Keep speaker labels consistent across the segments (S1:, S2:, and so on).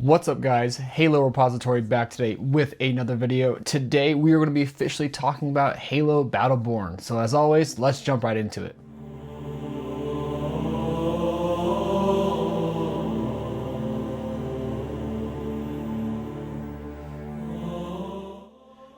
S1: What's up guys, Halo Repository back today with another video. Today we are going to be officially talking about Halo Battleborn. So as always, let's jump right into it.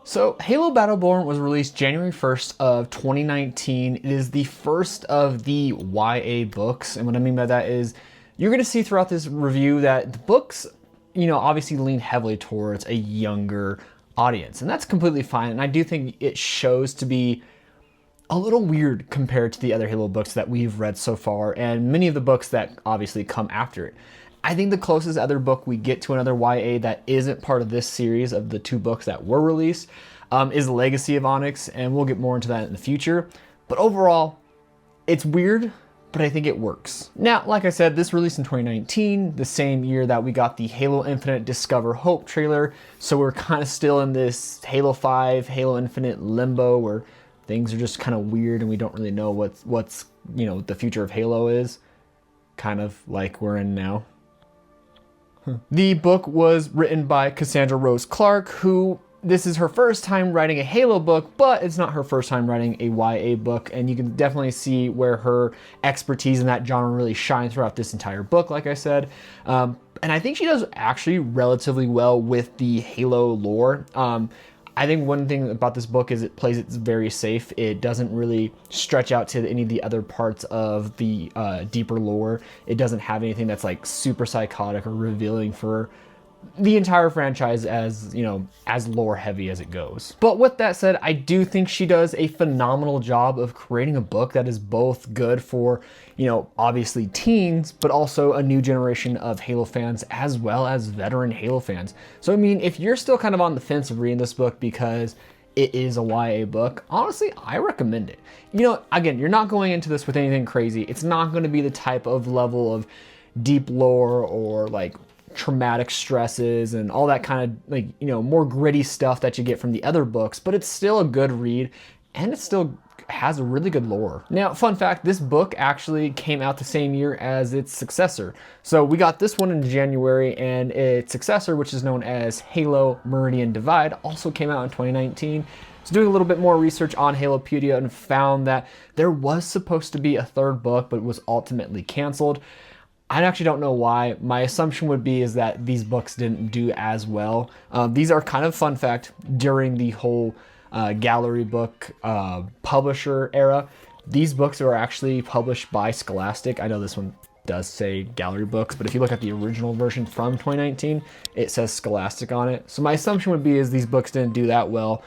S1: So Halo Battleborn was released January 1st of 2019. It is the first of the YA books. And what I mean by that is you're going to see throughout this review that the books obviously lean heavily towards a younger audience, and that's completely fine. And I do think it shows to be a little weird compared to the other Halo books that we've read so far, and many of the books that obviously come after it. I think the closest other book we get to another YA that isn't part of this series of the two books that were released is Legacy of Onyx, and we'll get more into that in the future. But overall, it's weird, but I think it works. Now, like I said, this released in 2019, the same year that we got the Halo Infinite Discover Hope trailer. So we're kind of still in this Halo 5, Halo Infinite limbo where things are just kind of weird and we don't really know what's the future of Halo is. Kind of like we're in now. The book was written by Cassandra Rose Clark, who this is her first time writing a Halo book, but it's not her first time writing a YA book, and you can definitely see where her expertise in that genre really shines throughout this entire book, like I said. And I think she does actually relatively well with the Halo lore. I think one thing about this book is it plays it very safe. It doesn't really stretch out to any of the other parts of the deeper lore. It doesn't have anything that's like super psychotic or revealing for the entire franchise, as as lore heavy as it goes. But with that said, I do think she does a phenomenal job of creating a book that is both good for obviously teens, but also a new generation of Halo fans as well as veteran Halo fans. So I mean, if you're still kind of on the fence of reading this book because it is a YA book, honestly, I recommend it. Again, you're not going into this with anything crazy. It's not going to be the type of level of deep lore or like traumatic stresses and all that kind of more gritty stuff that you get from the other books, but it's still a good read and it still has a really good lore. Now, fun fact, this book actually came out the same year as its successor. So we got this one in January, and its successor, which is known as Halo Meridian Divide, also came out in 2019. So doing a little bit more research on HaloPedia and found that there was supposed to be a third book, but it was ultimately canceled. I actually don't know why. My assumption would be is that these books didn't do as well. These are kind of fun fact during the whole gallery book publisher era. These books are actually published by Scholastic. I know this one does say gallery books, but if you look at the original version from 2019, it says Scholastic on it. So my assumption would be is these books didn't do that well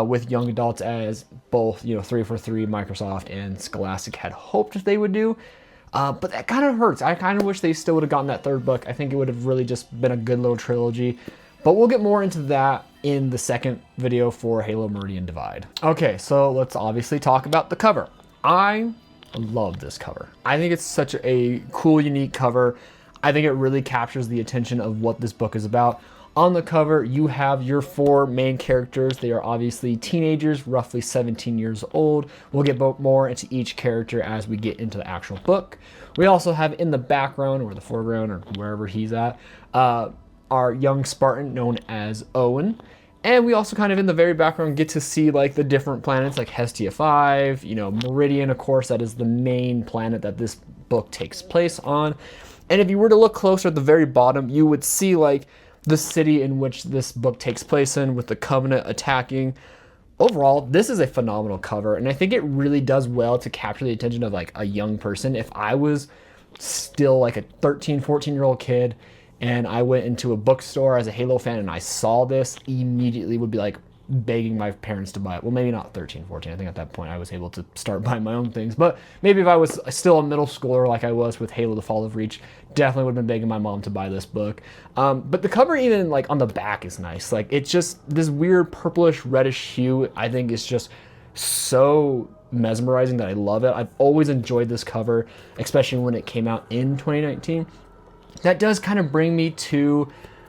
S1: with young adults as both 343, Microsoft, and Scholastic had hoped they would do. But that kind of hurts. I kind of wish they still would have gotten that third book. I think it would have really just been a good little trilogy. But we'll get more into that in the second video for Halo Meridian Divide. Okay, so let's obviously talk about the cover. I love this cover. I think it's such a cool, unique cover. I think it really captures the attention of what this book is about. On the cover, you have your four main characters. They are obviously teenagers, roughly 17 years old. We'll get more into each character as we get into the actual book. We also have in the background, or the foreground, or wherever he's at, our young Spartan known as Owen. And we also kind of in the very background get to see like the different planets like Hestia 5, Meridian, of course, that is the main planet that this book takes place on. And if you were to look closer at the very bottom, you would see like the city in which this book takes place in, with the Covenant attacking. Overall, this is a phenomenal cover, and I think it really does well to capture the attention of like a young person. If I was still like a 13, 14-year-old kid and I went into a bookstore as a Halo fan and I saw this, immediately would be like begging my parents to buy it. Well, maybe not 13, 14. I think at that point I was able to start buying my own things. But maybe if I was still a middle schooler like I was with Halo: The Fall of Reach, definitely would have been begging my mom to buy this book. But the cover even like on the back is nice. Like it's just this weird purplish reddish hue. I think is just so mesmerizing that I love it. I've always enjoyed this cover, especially when it came out in 2019. That does kind of bring me to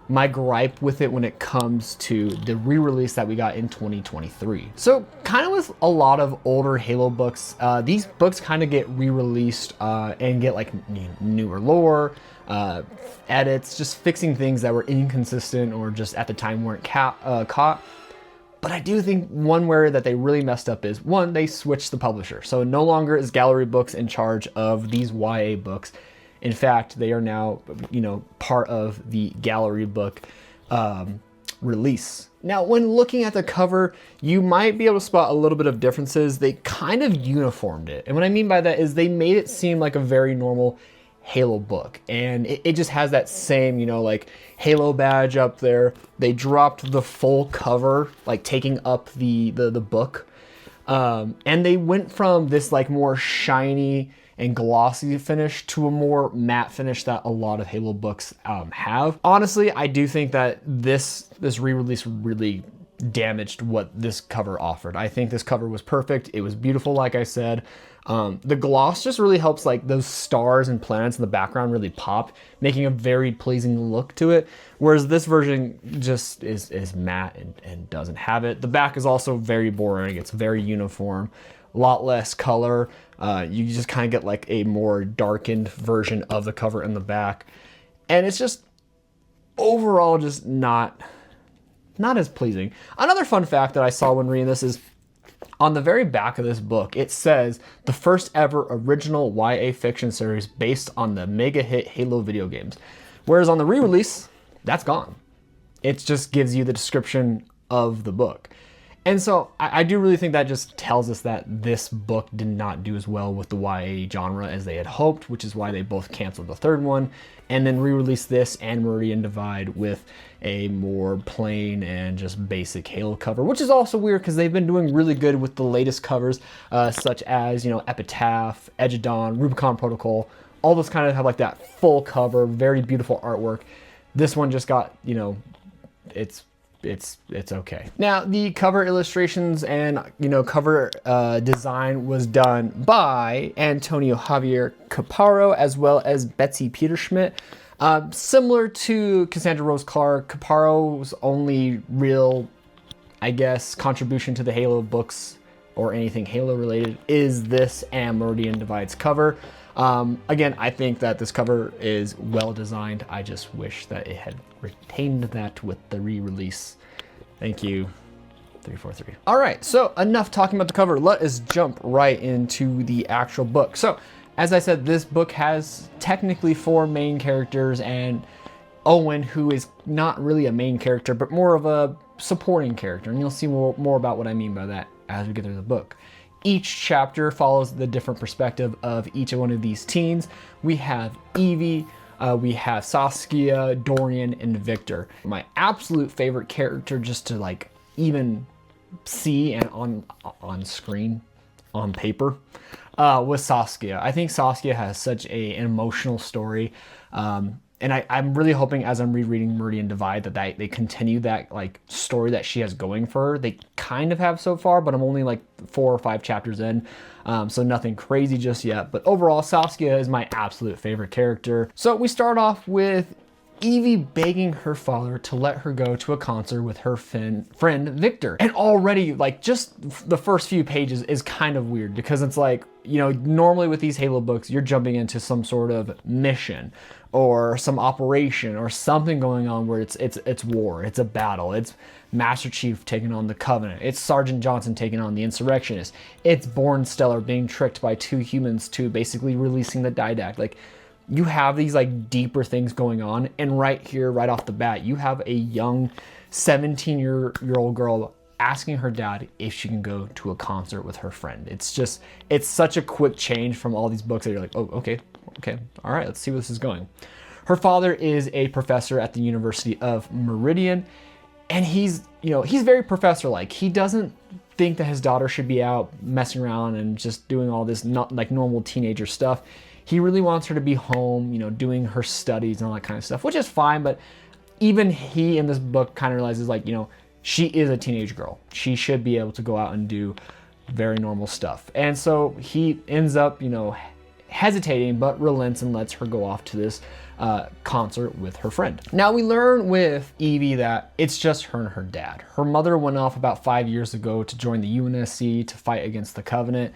S1: my gripe with it when it comes to the re-release that we got in 2023. So kind of with a lot of older Halo books, these books kind of get re-released and get like newer lore, edits, just fixing things that were inconsistent or just at the time weren't caught. But I do think one where that they really messed up is, one, they switched the publisher. So no longer is Gallery Books in charge of these YA books. In fact, they are now, part of the Gallery Book release. Now, when looking at the cover, you might be able to spot a little bit of differences. They kind of uniformed it. And what I mean by that is they made it seem like a very normal Halo book, and it just has that same, like Halo badge up there. They dropped the full cover, like taking up the book, and they went from this like more shiny and glossy finish to a more matte finish that a lot of Halo books have. Honestly, I do think that this re-release really damaged what this cover offered. I think this cover was perfect. It was beautiful, like I said. The gloss just really helps like those stars and planets in the background really pop, making a very pleasing look to it. Whereas this version just is matte and doesn't have it. The back is also very boring. It's very uniform, a lot less color. You just kind of get like a more darkened version of the cover in the back. And it's just overall just not as pleasing. Another fun fact that I saw when reading this is on the very back of this book, it says the first ever original YA fiction series based on the mega hit Halo video games. Whereas on the re-release, that's gone. It just gives you the description of the book. And so I do really think that just tells us that this book did not do as well with the YA genre as they had hoped, which is why they both canceled the third one and then re-released this and Meridian Divide with a more plain and just basic Halo cover, which is also weird because they've been doing really good with the latest covers, such as, Epitaph, Edge of Dawn, Rubicon Protocol. All those kind of have like that full cover, very beautiful artwork. This one just got, it's okay. Now, the cover illustrations and, cover design was done by Antonio Javier Caparo as well as Betsy Peterschmidt. Similar to Cassandra Rose Clark, Caparo's only real, contribution to the Halo books or anything Halo related is this and Meridian Divide's cover. Again, I think that this cover is well designed. I just wish that it had retained that with the re-release. Thank you, 343. All right, so enough talking about the cover. Let us jump right into the actual book. So, as I said, this book has technically 4 main characters and Owen, who is not really a main character, but more of a supporting character. And you'll see more about what I mean by that as we get through the book. Each chapter follows the different perspective of each one of these teens. We have Evie, we have Saskia, Dorian, and Victor. My absolute favorite character just to like even see and on screen, on paper, was Saskia. I think Saskia has such an emotional story. And I'm really hoping as I'm rereading Meridian Divide that they continue that like story that she has going for her. They kind of have so far, but I'm only like 4 or 5 chapters in. So nothing crazy just yet. But overall, Saskia is my absolute favorite character. So we start off with Evie begging her father to let her go to a concert with her friend Victor. And already, like, just the first few pages is kind of weird because it's like, normally with these Halo books, you're jumping into some sort of mission or some operation or something going on where it's war, it's a battle, it's Master Chief taking on the Covenant, it's Sergeant Johnson taking on the Insurrectionists, it's Born Stellar being tricked by 2 humans to basically releasing the Didact. Like, you have these like deeper things going on, and right here, right off the bat, you have a young 17-year-old girl asking her dad if she can go to a concert with her friend. It's such a quick change from all these books that you're like, oh, okay, all right, let's see where this is going. Her father is a professor at the University of Meridian, and he's very professor-like. He doesn't think that his daughter should be out messing around and just doing all this not like normal teenager stuff. He really wants her to be home, doing her studies and all that kind of stuff, which is fine. But even he in this book kind of realizes, like, she is a teenage girl. She should be able to go out and do very normal stuff. And so he ends up, hesitating, but relents and lets her go off to this concert with her friend. Now we learn with Evie that it's just her and her dad. Her mother went off about 5 years ago to join the UNSC to fight against the Covenant.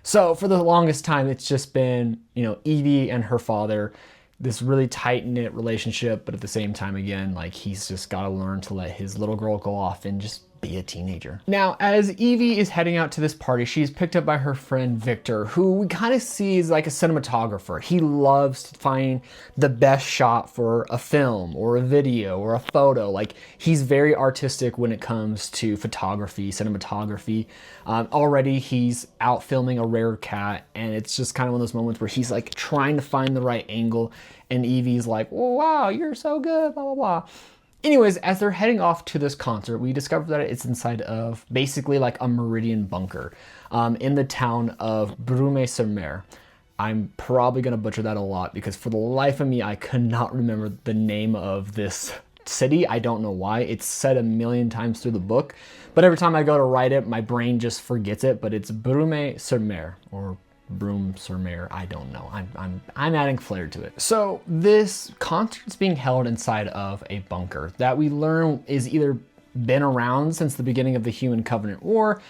S1: So for the longest time, it's just been, Evie and her father, this really tight-knit relationship, but at the same time, again, like he's just got to learn to let his little girl go off and just be a teenager. Now, as Evie is heading out to this party, she's picked up by her friend Victor, who we kind of see as like a cinematographer. He loves to find the best shot for a film or a video or a photo. Like, he's very artistic when it comes to photography, cinematography. Already he's out filming a rare cat, and it's just kind of one of those moments where he's like trying to find the right angle, and Evie's like, oh, wow, you're so good, blah, blah, blah. Anyways, as they're heading off to this concert, we discover that it's inside of basically like a Meridian bunker in the town of Brume-sur-Mer. I'm probably going to butcher that a lot because for the life of me, I could not remember the name of this city. I don't know why. It's said a million times through the book, but every time I go to write it, my brain just forgets it, but it's Brume-sur-Mer or Broom-sur-Mer, I don't know. I'm adding flair to it. So this concert's being held inside of a bunker that we learn is either been around since the beginning of the Human Covenant War,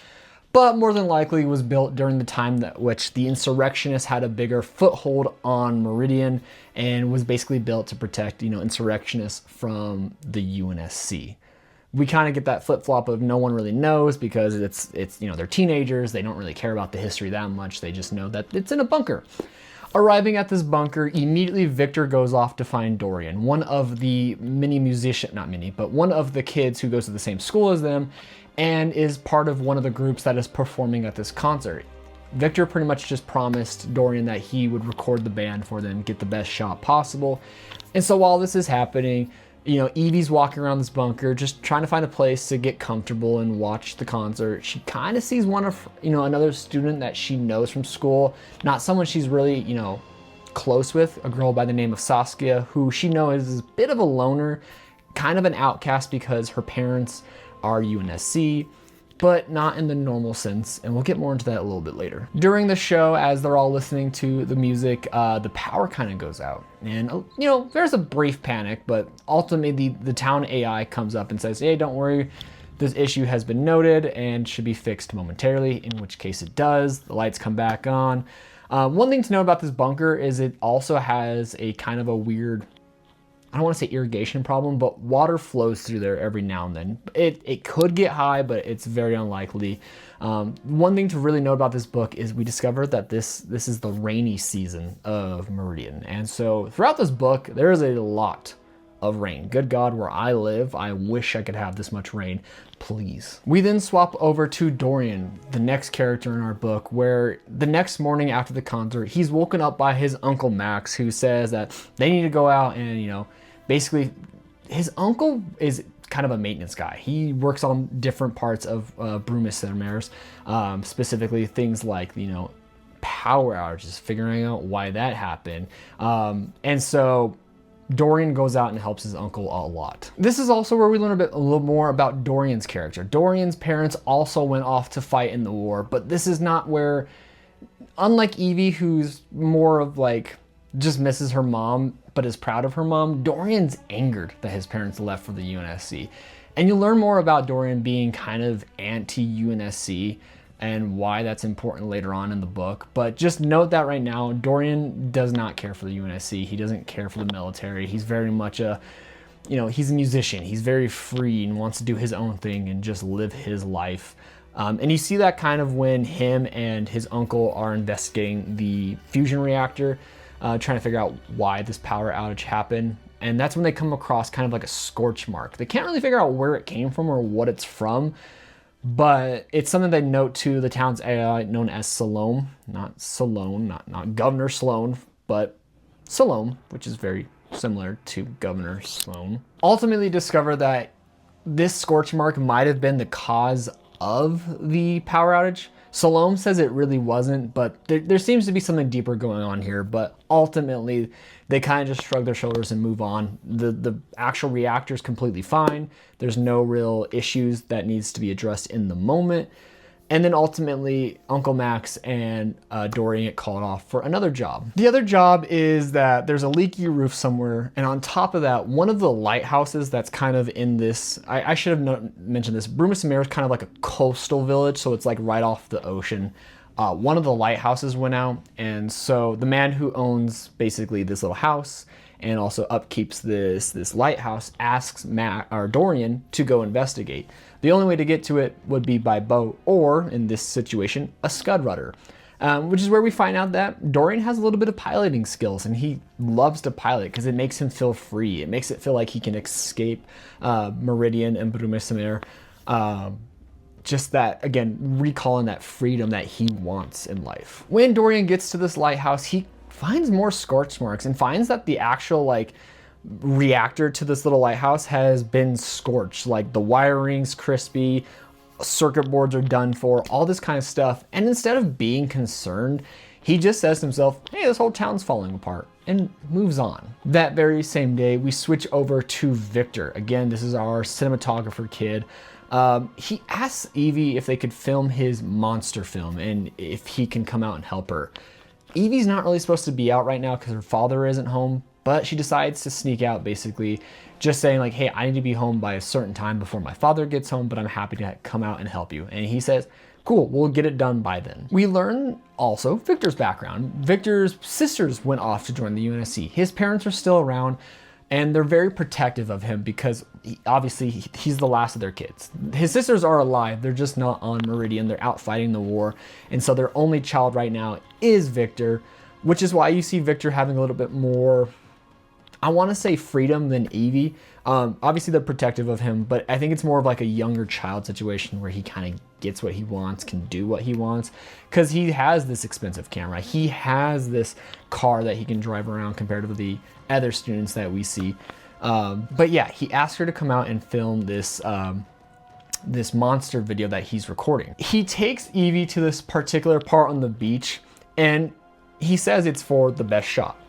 S1: but more than likely was built during the time that which the insurrectionists had a bigger foothold on Meridian and was basically built to protect, insurrectionists from the UNSC. We kind of get that flip-flop of no one really knows because it's they're teenagers. They don't really care about the history that much. They just know that it's in a bunker. Arriving at this bunker, immediately Victor goes off to find Dorian, one of the one of the kids who goes to the same school as them and is part of one of the groups that is performing at this concert. Victor pretty much just promised Dorian that he would record the band for them, get the best shot possible. And so while this is happening, Evie's walking around this bunker, just trying to find a place to get comfortable and watch the concert. She kind of sees one of, another student that she knows from school, not someone she's really, close with, a girl by the name of Saskia, who she knows is a bit of a loner, kind of an outcast because her parents are UNSC, but not in the normal sense, and we'll get more into that a little bit later. During the show, as they're all listening to the music, the power kind of goes out. And, there's a brief panic, but ultimately the town AI comes up and says, hey, don't worry, this issue has been noted and should be fixed momentarily, in which case it does. The lights come back on. One thing to know about this bunker is it also has a kind of a weird, I don't want to say irrigation problem, but water flows through there every now and then. It could get high, but it's very unlikely. One thing to really note about this book is we discovered that this is the rainy season of Meridian. And so throughout this book, there is a lot of rain. Good God, where I live, I wish I could have this much rain, please. We then swap over to Dorian, the next character in our book, where the next morning after the concert, he's woken up by his uncle Max, who says that they need to go out and, basically his uncle is kind of a maintenance guy. He works on different parts of Brume-sur-Mer's, specifically things like, power outages, figuring out why that happened. And so Dorian goes out and helps his uncle a lot. This is also where we learn a little more about Dorian's character. Dorian's parents also went off to fight in the war, but this is not where, unlike Evie, who's more of like, just misses her mom, but is proud of her mom, Dorian's angered that his parents left for the UNSC. And you'll learn more about Dorian being kind of anti-UNSC and why that's important later on in the book. But just note that right now, Dorian does not care for the UNSC. He doesn't care for the military. He's very much he's a musician. He's very free and wants to do his own thing and just live his life. And you see that kind of when him and his uncle are investigating the fusion reactor, trying to figure out why this power outage happened. And that's when they come across kind of like a scorch mark. They can't really figure out where it came from or what it's from, but it's something they note to the town's AI known as Salome, not Salone, not Governor Sloan, but Salome, which is very similar to Governor Sloan. Ultimately discover that this scorch mark might have been the cause of the power outage. Salome says it really wasn't, but there seems to be something deeper going on here, but ultimately they kind of just shrug their shoulders and move on. The actual reactor is completely fine. There's no real issues that needs to be addressed in the moment. And then ultimately, Uncle Max and Dorian get called off for another job. The other job is that there's a leaky roof somewhere, and on top of that, one of the lighthouses that's kind of in this, I should have mentioned this, Brumasamir is kind of like a coastal village, so it's like right off the ocean. One of the lighthouses went out, and so the man who owns basically this little house and also upkeeps this lighthouse asks Dorian to go investigate. The only way to get to it would be by boat, or in this situation, a scud rudder, which is where we find out that Dorian has a little bit of piloting skills, and he loves to pilot because it makes him feel free. It makes it feel like he can escape Meridian and Brumasamir. Just that, again, recalling that freedom that he wants in life. When Dorian gets to this lighthouse, he finds more scorch marks and finds that the actual like reactor to this little lighthouse has been scorched. Like the wiring's crispy, circuit boards are done for, all this kind of stuff. And instead of being concerned, he just says to himself, hey, this whole town's falling apart, and moves on. That very same day, we switch over to Victor. Again, this is our cinematographer kid. He asks Evie if they could film his monster film and if he can come out and help her. Evie's not really supposed to be out right now because her father isn't home, but she decides to sneak out, basically just saying like, hey, I need to be home by a certain time before my father gets home, but I'm happy to come out and help you. And he says, cool, we'll get it done by then. We learn also Victor's background. Victor's sisters went off to join the UNSC. His parents are still around, and they're very protective of him because obviously he's the last of their kids. His sisters are alive, they're just not on Meridian, they're out fighting the war. And so their only child right now is Victor, which is why you see Victor having a little bit more, I wanna say freedom than Evie. Obviously they're protective of him, but I think it's more of like a younger child situation where he kind of gets what he wants, can do what he wants, because he has this expensive camera. He has this car that he can drive around compared to the other students that we see. But yeah, he asked her to come out and film this this monster video that he's recording. He takes Evie to this particular part on the beach, and he says it's for the best shot,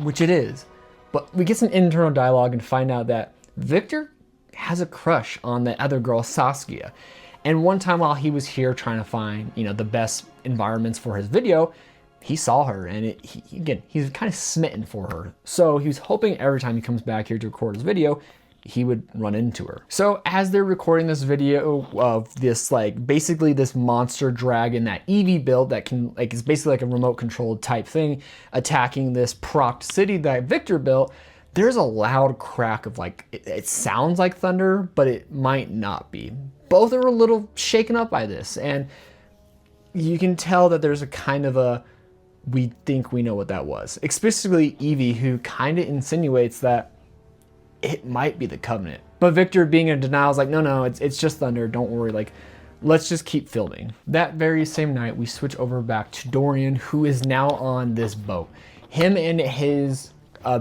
S1: which it is. But we get some internal dialogue and find out that Victor has a crush on the other girl, Saskia. And one time while he was here trying to find, you know, the best environments for his video, he saw her, and he's kind of smitten for her. So he was hoping every time he comes back here to record his video, he would run into her. So as they're recording this video of this, like, basically this monster dragon that Evie built that can, like, is basically like a remote controlled type thing attacking this propped city that Victor built, there's a loud crack of like, it sounds like thunder, but it might not be. Both are a little shaken up by this, and you can tell that there's a kind of a, we think we know what that was. Especially Evie, who kind of insinuates that it might be the Covenant. But Victor, being in denial, is like, no, it's just thunder, don't worry, like, let's just keep filming. That very same night, we switch over back to Dorian, who is now on this boat. Him and his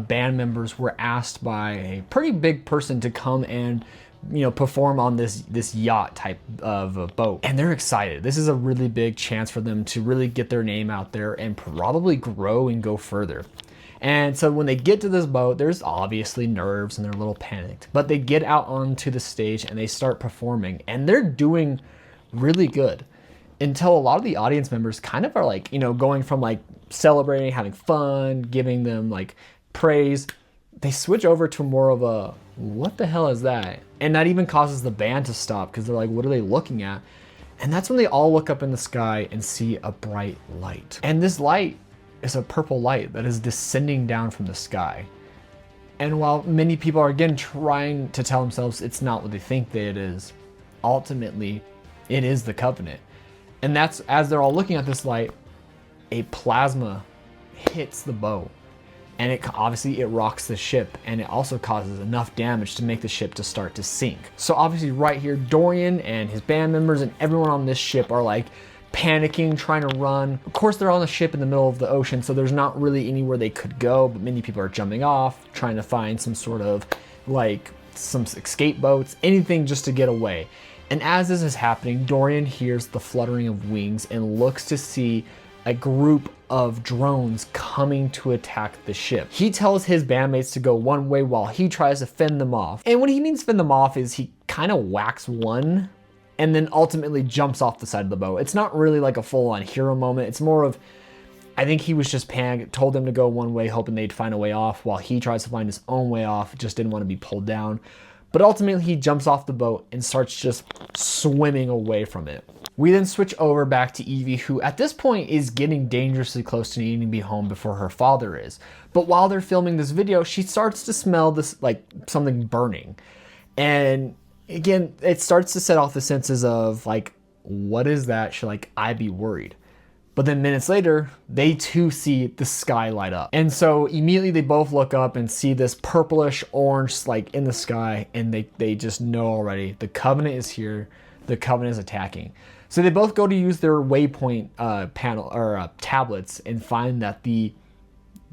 S1: band members were asked by a pretty big person to come and, you know, perform on this yacht type of a boat. And they're excited. This is a really big chance for them to really get their name out there and probably grow and go further. And so when they get to this boat, there's obviously nerves and they're a little panicked, but they get out onto the stage and they start performing, and they're doing really good until a lot of the audience members kind of are like, you know, going from like celebrating, having fun, giving them like praise. They switch over to more of a, what the hell is that? And that even causes the band to stop because they're like, what are they looking at? And that's when they all look up in the sky and see a bright light. And this light is a purple light that is descending down from the sky. And while many people are again trying to tell themselves it's not what they think that it is, ultimately it is the Covenant. And that's, as they're all looking at this light, a plasma hits the boat. And it obviously it rocks the ship, and it also causes enough damage to make the ship to start to sink. So obviously right here, Dorian and his band members and everyone on this ship are like panicking, trying to run. Of course, they're on the ship in the middle of the ocean, so there's not really anywhere they could go, but many people are jumping off, trying to find some sort of like some escape boats, anything just to get away. And as this is happening, Dorian hears the fluttering of wings and looks to see a group of drones coming to attack the ship. He tells his bandmates to go one way while he tries to fend them off. And what he means fend them off is he kind of whacks one and then ultimately jumps off the side of the boat. It's not really like a full-on hero moment. It's more of, I think he was just panicked, told them to go one way, hoping they'd find a way off, while he tries to find his own way off, just didn't want to be pulled down. But ultimately, he jumps off the boat and starts just swimming away from it. We then switch over back to Evie, who at this point is getting dangerously close to needing to be home before her father is. But while they're filming this video, she starts to smell this, like, something burning. And again, it starts to set off the senses of, like, what is that? Should, like, I be worried? But then minutes later, they too see the sky light up. And so immediately they both look up and see this purplish orange, like, in the sky, and they just know already the Covenant is here. The Covenant is attacking. So they both go to use their waypoint panel or tablets and find that the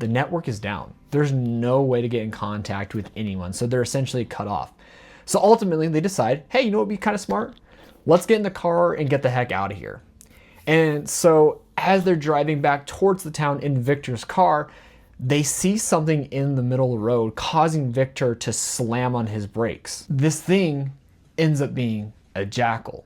S1: network is down. There's no way to get in contact with anyone. So they're essentially cut off. So ultimately they decide, hey, you know what would be kind of smart? Let's get in the car and get the heck out of here. And so as they're driving back towards the town in Victor's car, they see something in the middle of the road causing Victor to slam on his brakes. This thing ends up being a jackal.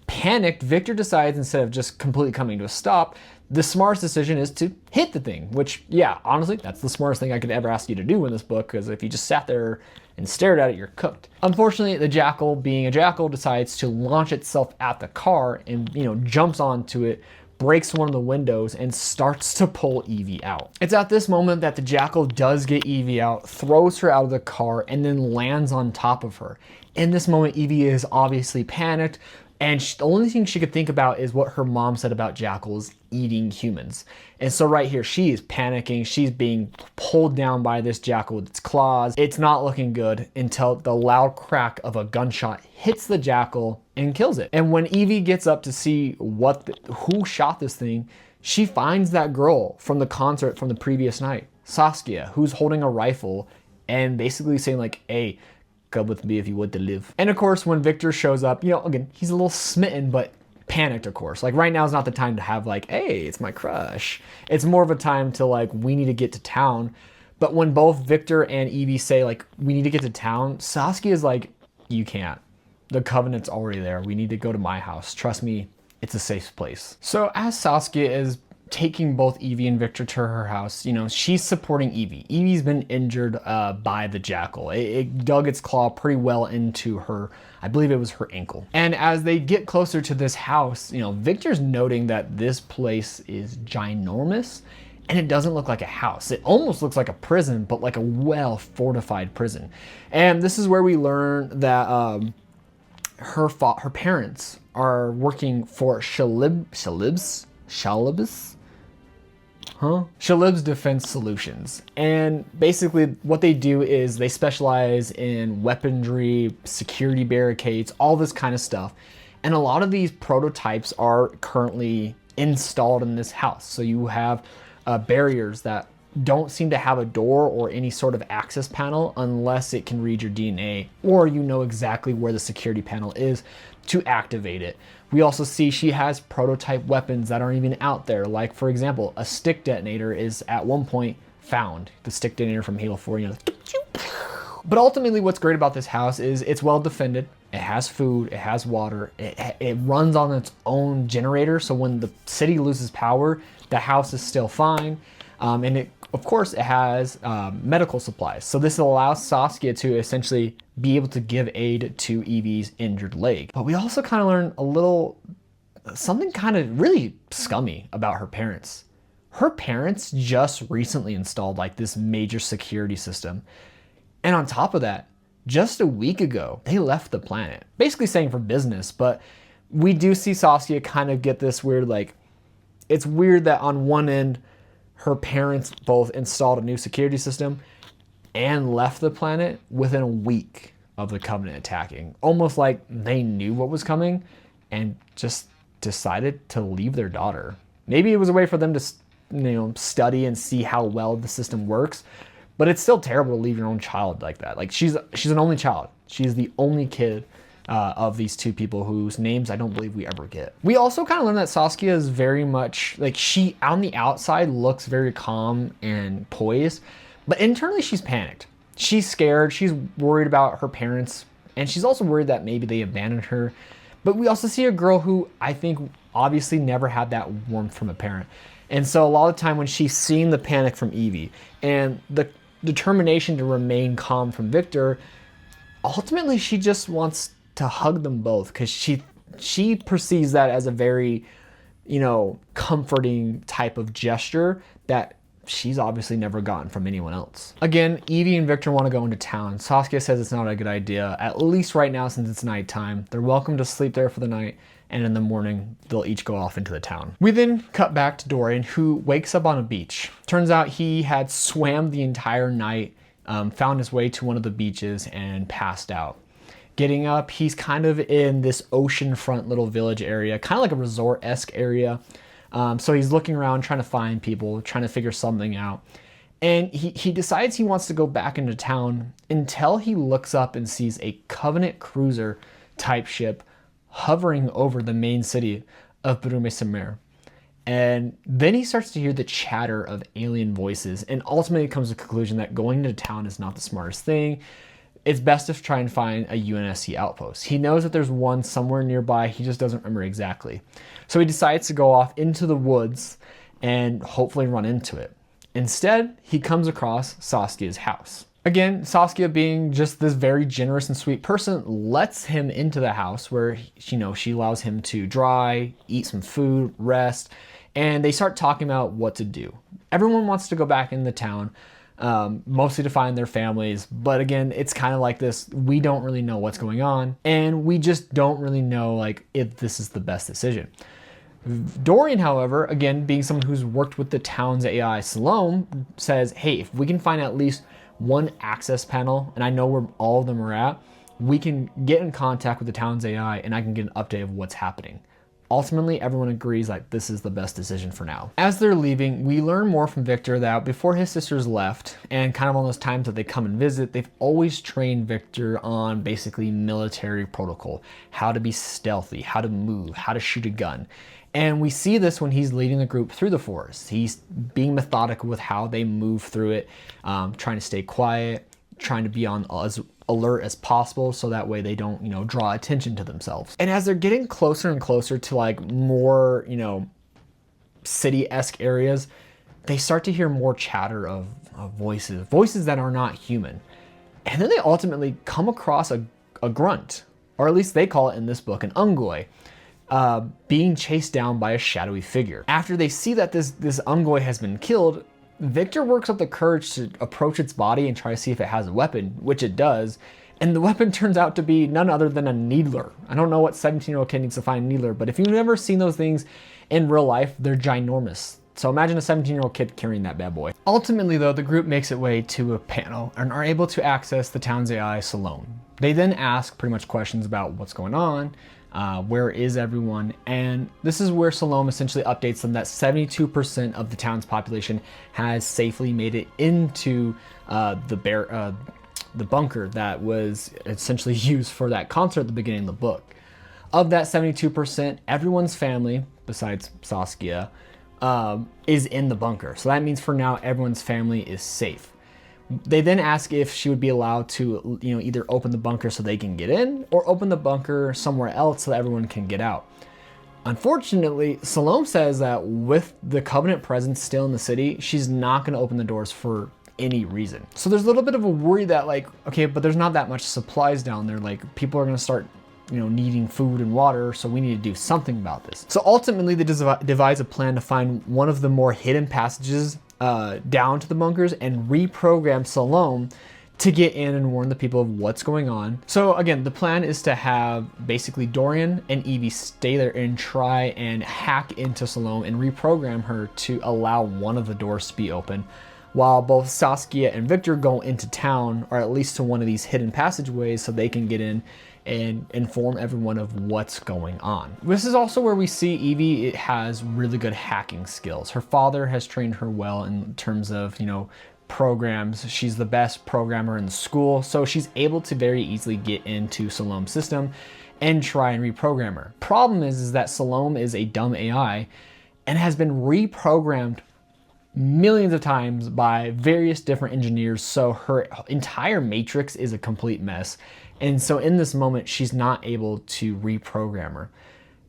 S1: Panicked, Victor decides, instead of just completely coming to a stop, the smartest decision is to hit the thing, which, yeah, honestly, that's the smartest thing I could ever ask you to do in this book, because if you just sat there and stared at it, you're cooked. Unfortunately, the jackal, being a jackal, decides to launch itself at the car and, jumps onto it, breaks one of the windows, and starts to pull Evie out. It's at this moment that the jackal does get Evie out, throws her out of the car, and then lands on top of her. In this moment, Evie is obviously panicked, and the only thing she could think about is what her mom said about jackals eating humans. And so right here, she is panicking. She's being pulled down by this jackal with its claws. It's not looking good until the loud crack of a gunshot hits the jackal and kills it. And when Evie gets up to see who shot this thing, she finds that girl from the concert from the previous night, Saskia, who's holding a rifle and basically saying like, hey, come with me if you want to live. And of course, when Victor shows up, again, he's a little smitten, but panicked, of course. Like, right now is not the time to have like, hey, it's my crush. It's more of a time to like, we need to get to town. But when both Victor and Evie say like, we need to get to town, Saskia is like, you can't. The Covenant's already there. We need to go to my house. Trust me, it's a safe place. So as Saskia is taking both Evie and Victor to her house, she's supporting Evie. Evie's been injured by the jackal. It dug its claw pretty well into her, I believe it was her ankle. And as they get closer to this house, Victor's noting that this place is ginormous and it doesn't look like a house. It almost looks like a prison, but like a well-fortified prison. And this is where we learn that her parents are working for Shalib's Defense Solutions. And basically what they do is they specialize in weaponry, security barricades, all this kind of stuff. And a lot of these prototypes are currently installed in this house. So you have barriers that don't seem to have a door or any sort of access panel unless it can read your DNA, or exactly where the security panel is to activate it. We also see she has prototype weapons that aren't even out there. Like, for example, a stick detonator is at one point found. The stick detonator from Halo 4, But ultimately what's great about this house is it's well defended. It has food, it has water, it runs on its own generator. So when the city loses power, the house is still fine. And of course, it has medical supplies. So this allows Saskia to essentially be able to give aid to Evie's injured leg. But we also kind of learn something kind of really scummy about her parents. Her parents just recently installed like this major security system. And on top of that, just a week ago, they left the planet. Basically saying for business, but we do see Saskia kind of get this weird, like, it's weird that on one end, her parents both installed a new security system and left the planet within a week of the Covenant attacking. Almost like they knew what was coming and just decided to leave their daughter. Maybe it was a way for them to, study and see how well the system works, but it's still terrible to leave your own child like that. Like, she's an only child. She's the only kid of these two people whose names I don't believe we ever get. We also kind of learn that Saskia is very much, like, she on the outside looks very calm and poised, but internally she's panicked. She's scared, she's worried about her parents, and she's also worried that maybe they abandoned her. But we also see a girl who I think obviously never had that warmth from a parent. And so a lot of the time when she's seeing the panic from Evie and the determination to remain calm from Victor, ultimately she just wants to hug them both because she perceives that as a very, comforting type of gesture that she's obviously never gotten from anyone else. Again, Evie and Victor want to go into town. Saskia says it's not a good idea, at least right now since it's nighttime. They're welcome to sleep there for the night, and in the morning, they'll each go off into the town. We then cut back to Dorian, who wakes up on a beach. Turns out he had swam the entire night, found his way to one of the beaches, and passed out. Getting up, he's kind of in this oceanfront little village area, kind of like a resort-esque area. So he's looking around, trying to find people, trying to figure something out. And he decides he wants to go back into town until he looks up and sees a Covenant cruiser type ship hovering over the main city of Brume. And then he starts to hear the chatter of alien voices and ultimately comes to the conclusion that going into town is not the smartest thing. It's best to try and find a UNSC outpost. He knows that there's one somewhere nearby, he just doesn't remember exactly. So he decides to go off into the woods and hopefully run into it. Instead, he comes across Saskia's house. Again, Saskia, being just this very generous and sweet person, lets him into the house where she allows him to dry, eat some food, rest, and they start talking about what to do. Everyone wants to go back into town, mostly to find their families. But again, it's kind of like this, we don't really know what's going on, and we just don't really know if this is the best decision. Dorian, however, again, being someone who's worked with the town's AI, Salome, says, hey, if we can find at least one access panel, and I know where all of them are at, we can get in contact with the town's AI and I can get an update of what's happening. Ultimately, everyone agrees this is the best decision for now. As they're leaving, we learn more from Victor that before his sisters left, and kind of on those times that they come and visit, they've always trained Victor on basically military protocol, how to be stealthy, how to move, how to shoot a gun. And we see this when he's leading the group through the forest. He's being methodical with how they move through it, trying to stay quiet, trying to be on as alert as possible so that way they don't, draw attention to themselves. And as they're getting closer and closer to more, city-esque areas, they start to hear more chatter of voices that are not human. And then they ultimately come across a grunt, or at least they call it in this book, an ungoi, being chased down by a shadowy figure. After they see that this ungoi has been killed, Victor works up the courage to approach its body and try to see if it has a weapon, which it does. And the weapon turns out to be none other than a needler. I don't know what 17-year-old kid needs to find a needler, but if you've never seen those things in real life, they're ginormous. So imagine a 17-year-old kid carrying that bad boy. Ultimately though, the group makes its way to a panel and are able to access the town's AI, Salome. They then ask pretty much questions about what's going on, where is everyone, and this is where Salome essentially updates them that 72% of the town's population has safely made it into the bunker that was essentially used for that concert at the beginning of the book. Of that 72%, everyone's family, besides Saskia, is in the bunker. So that means for now, everyone's family is safe. They then ask if she would be allowed to, either open the bunker so they can get in or open the bunker somewhere else so that everyone can get out. Unfortunately, Salome says that with the Covenant presence still in the city, she's not going to open the doors for any reason. So there's a little bit of a worry that okay, but there's not that much supplies down there. People are going to start, needing food and water, so we need to do something about this. So ultimately, they devise a plan to find one of the more hidden passages down to the bunkers and reprogram Salome to get in and warn the people of what's going on. So again, the plan is to have basically Dorian and Evie stay there and try and hack into Salome and reprogram her to allow one of the doors to be open, while both Saskia and Victor go into town, or at least to one of these hidden passageways so they can get in and inform everyone of what's going on. This is also where we see Evie has really good hacking skills. Her father has trained her well in terms of, programs. She's the best programmer in the school, so she's able to very easily get into Salome's system and try and reprogram her. Problem is that Salome is a dumb AI and has been reprogrammed millions of times by various different engineers, so her entire matrix is a complete mess. And so in this moment, she's not able to reprogram her.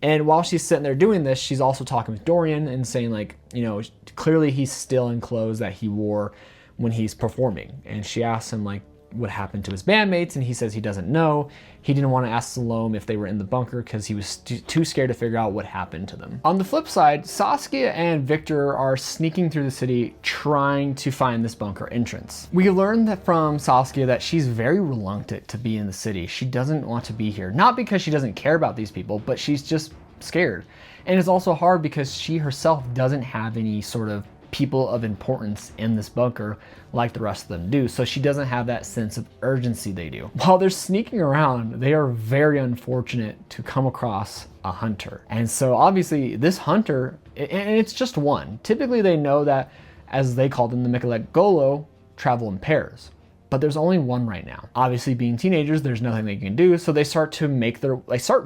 S1: And while she's sitting there doing this, she's also talking with Dorian and saying, like, you know, clearly he's still in clothes that he wore when he's performing. And she asks him, like, what happened to his bandmates, and he says he doesn't know. He didn't want to ask Salome if they were in the bunker because he was too scared to figure out what happened to them. On the flip side, Saskia and Victor are sneaking through the city trying to find this bunker entrance. We learned that from Saskia that she's very reluctant to be in the city. She doesn't want to be here, not because she doesn't care about these people, but she's just scared. And it's also hard because she herself doesn't have any sort of people of importance in this bunker like the rest of them do, so she doesn't have that sense of urgency they do. While they're sneaking around, they are very unfortunate to come across a hunter. And so obviously this hunter, and it's just one, typically they know that, as they call them, the Michelet Golo, travel in pairs. But there's only one right now. Obviously, being teenagers, there's nothing they can do, so they start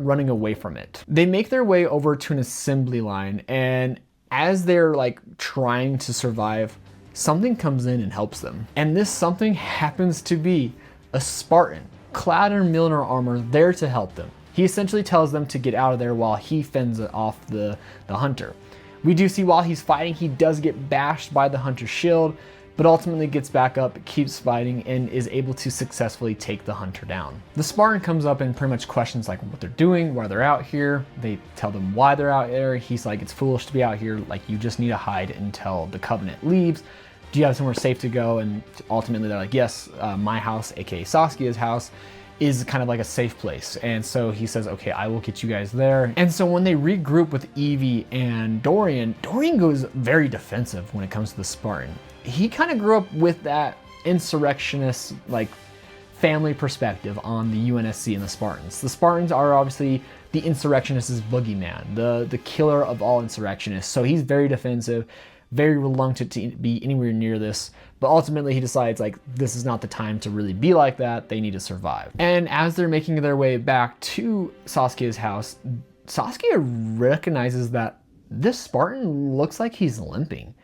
S1: running away from it. They make their way over to an assembly line, and as they're like trying to survive, something comes in and helps them. And this something happens to be a Spartan, clad in Mjolnir armor, there to help them. He essentially tells them to get out of there while he fends off the hunter. We do see while he's fighting, he does get bashed by the hunter's shield, but ultimately gets back up, keeps fighting, and is able to successfully take the hunter down. The Spartan comes up and pretty much questions like what they're doing, why they're out here. They tell them why they're out there. He's like, it's foolish to be out here. Like, you just need to hide until the Covenant leaves. Do you have somewhere safe to go? And ultimately they're like, yes, my house, aka Saskia's house, is kind of like a safe place. And so he says, okay, I will get you guys there. And so when they regroup with Evie and Dorian goes very defensive when it comes to the Spartan. He kind of grew up with that insurrectionist, like, family perspective on the UNSC and the Spartans. The Spartans are obviously the insurrectionist's boogeyman, the killer of all insurrectionists. So he's very defensive, very reluctant to be anywhere near this. But ultimately he decides, like, this is not the time to really be like that. They need to survive. And as they're making their way back to Saskia's house, Saskia recognizes that this Spartan looks like he's limping,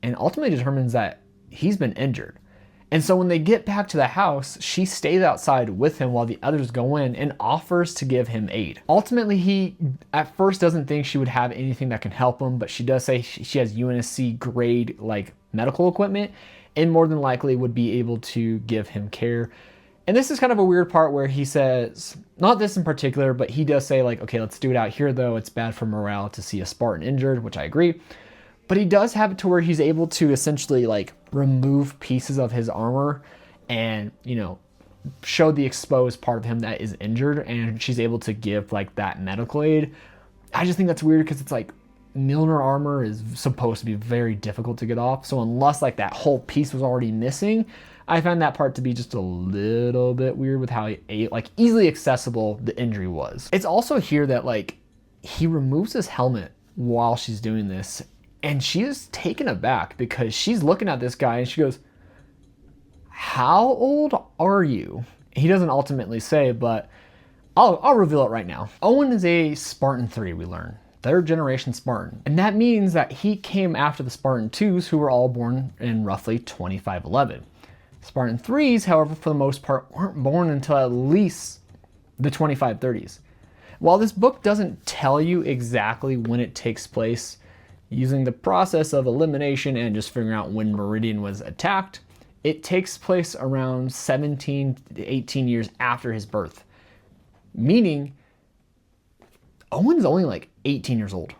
S1: and ultimately determines that he's been injured. And so when they get back to the house, she stays outside with him while the others go in and offers to give him aid. Ultimately, he at first doesn't think she would have anything that can help him, but she does say she has UNSC grade like medical equipment and more than likely would be able to give him care. And this is kind of a weird part where he says, not this in particular, but he does say, like, okay, let's do it out here though. It's bad for morale to see a Spartan injured, which I agree. But he does have it to where he's able to essentially like remove pieces of his armor and, you know, show the exposed part of him that is injured, and she's able to give like that medical aid. I just think that's weird because it's like Mjolnir armor is supposed to be very difficult to get off. So unless like that whole piece was already missing, I found that part to be just a little bit weird with how like easily accessible the injury was. It's also here that like he removes his helmet while she's doing this. And she is taken aback because she's looking at this guy and she goes, how old are you? He doesn't ultimately say, but I'll reveal it right now. Owen is a Spartan 3, we learn. 3rd generation Spartan. And that means that he came after the Spartan 2s, who were all born in roughly 2511. Spartan 3s, however, for the most part, weren't born until at least the 2530s. While this book doesn't tell you exactly when it takes place, using the process of elimination and just figuring out when Meridian was attacked, it takes place around 17 to 18 years after his birth. Meaning, Owen's only like 18 years old.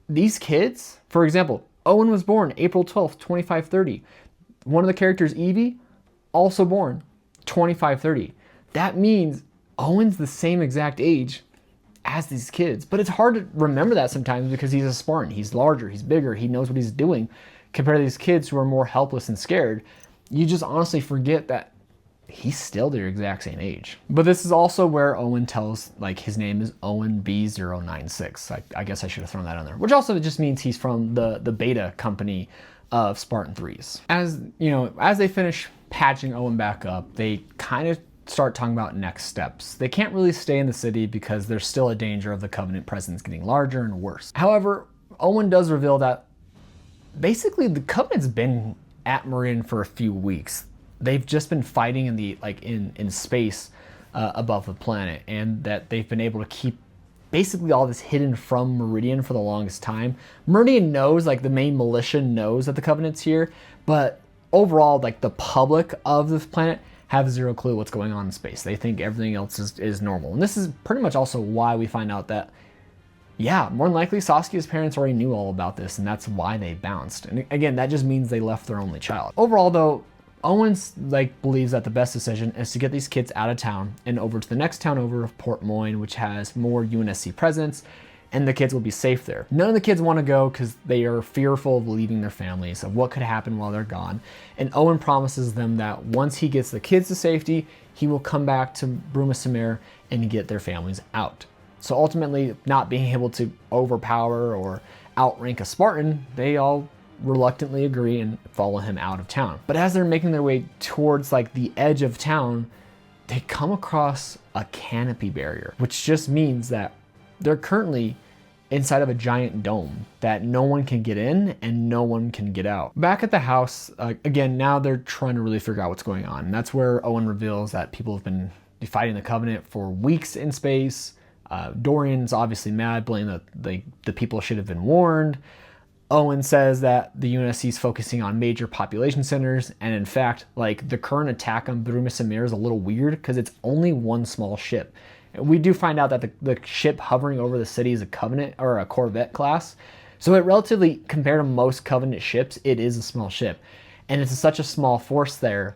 S1: These kids, for example, Owen was born April 12th, 2530. One of the characters, Evie, also born 2530. That means Owen's the same exact age as these kids. But it's hard to remember that sometimes because he's a Spartan. He's larger, he's bigger, he knows what he's doing. Compared to these kids who are more helpless and scared, you just honestly forget that he's still their exact same age. But this is also where Owen tells, like, his name is Owen B096. I guess I should have thrown that on there. Which also just means he's from the beta company of Spartan 3s. As you know, as they finish patching Owen back up, they kind of start talking about next steps. They can't really stay in the city because there's still a danger of the Covenant presence getting larger and worse. However, Owen does reveal that basically the Covenant's been at Meridian for a few weeks. they've just been fighting in the in space above the planet, and that they've been able to keep basically all this hidden from Meridian for the longest time. Meridian knows, like the main militia knows that the Covenant's here, but overall, like the public of this planet have zero clue what's going on in space. They think everything else is normal. And this is pretty much also why we find out that, yeah, more than likely Saskia's parents already knew all about this, and that's why they bounced. And again, that just means they left their only child. Overall though, Owens believes that the best decision is to get these kids out of town and over to the next town over of Port Moine, which has more UNSC presence, and the kids will be safe there. None of the kids want to go because they are fearful of leaving their families, of what could happen while they're gone. And Owen promises them that once he gets the kids to safety, he will come back to Bruma Samir and get their families out. So ultimately, not being able to overpower or outrank a Spartan, they all reluctantly agree and follow him out of town. But as they're making their way towards the edge of town, they come across a canopy barrier, which just means that they're currently inside of a giant dome that no one can get in and no one can get out. Back at the house, again, now they're trying to really figure out what's going on. And that's where Owen reveals that people have been fighting the Covenant for weeks in space. Dorian's obviously mad, blaming that the people should have been warned. Owen says that the UNSC is focusing on major population centers, and in fact, the current attack on Bruma Samir is a little weird because it's only one small ship. And we do find out that the ship hovering over the city is a Covenant or a Corvette class, so it relatively, compared to most Covenant ships, it is a small ship, and it's such a small force there.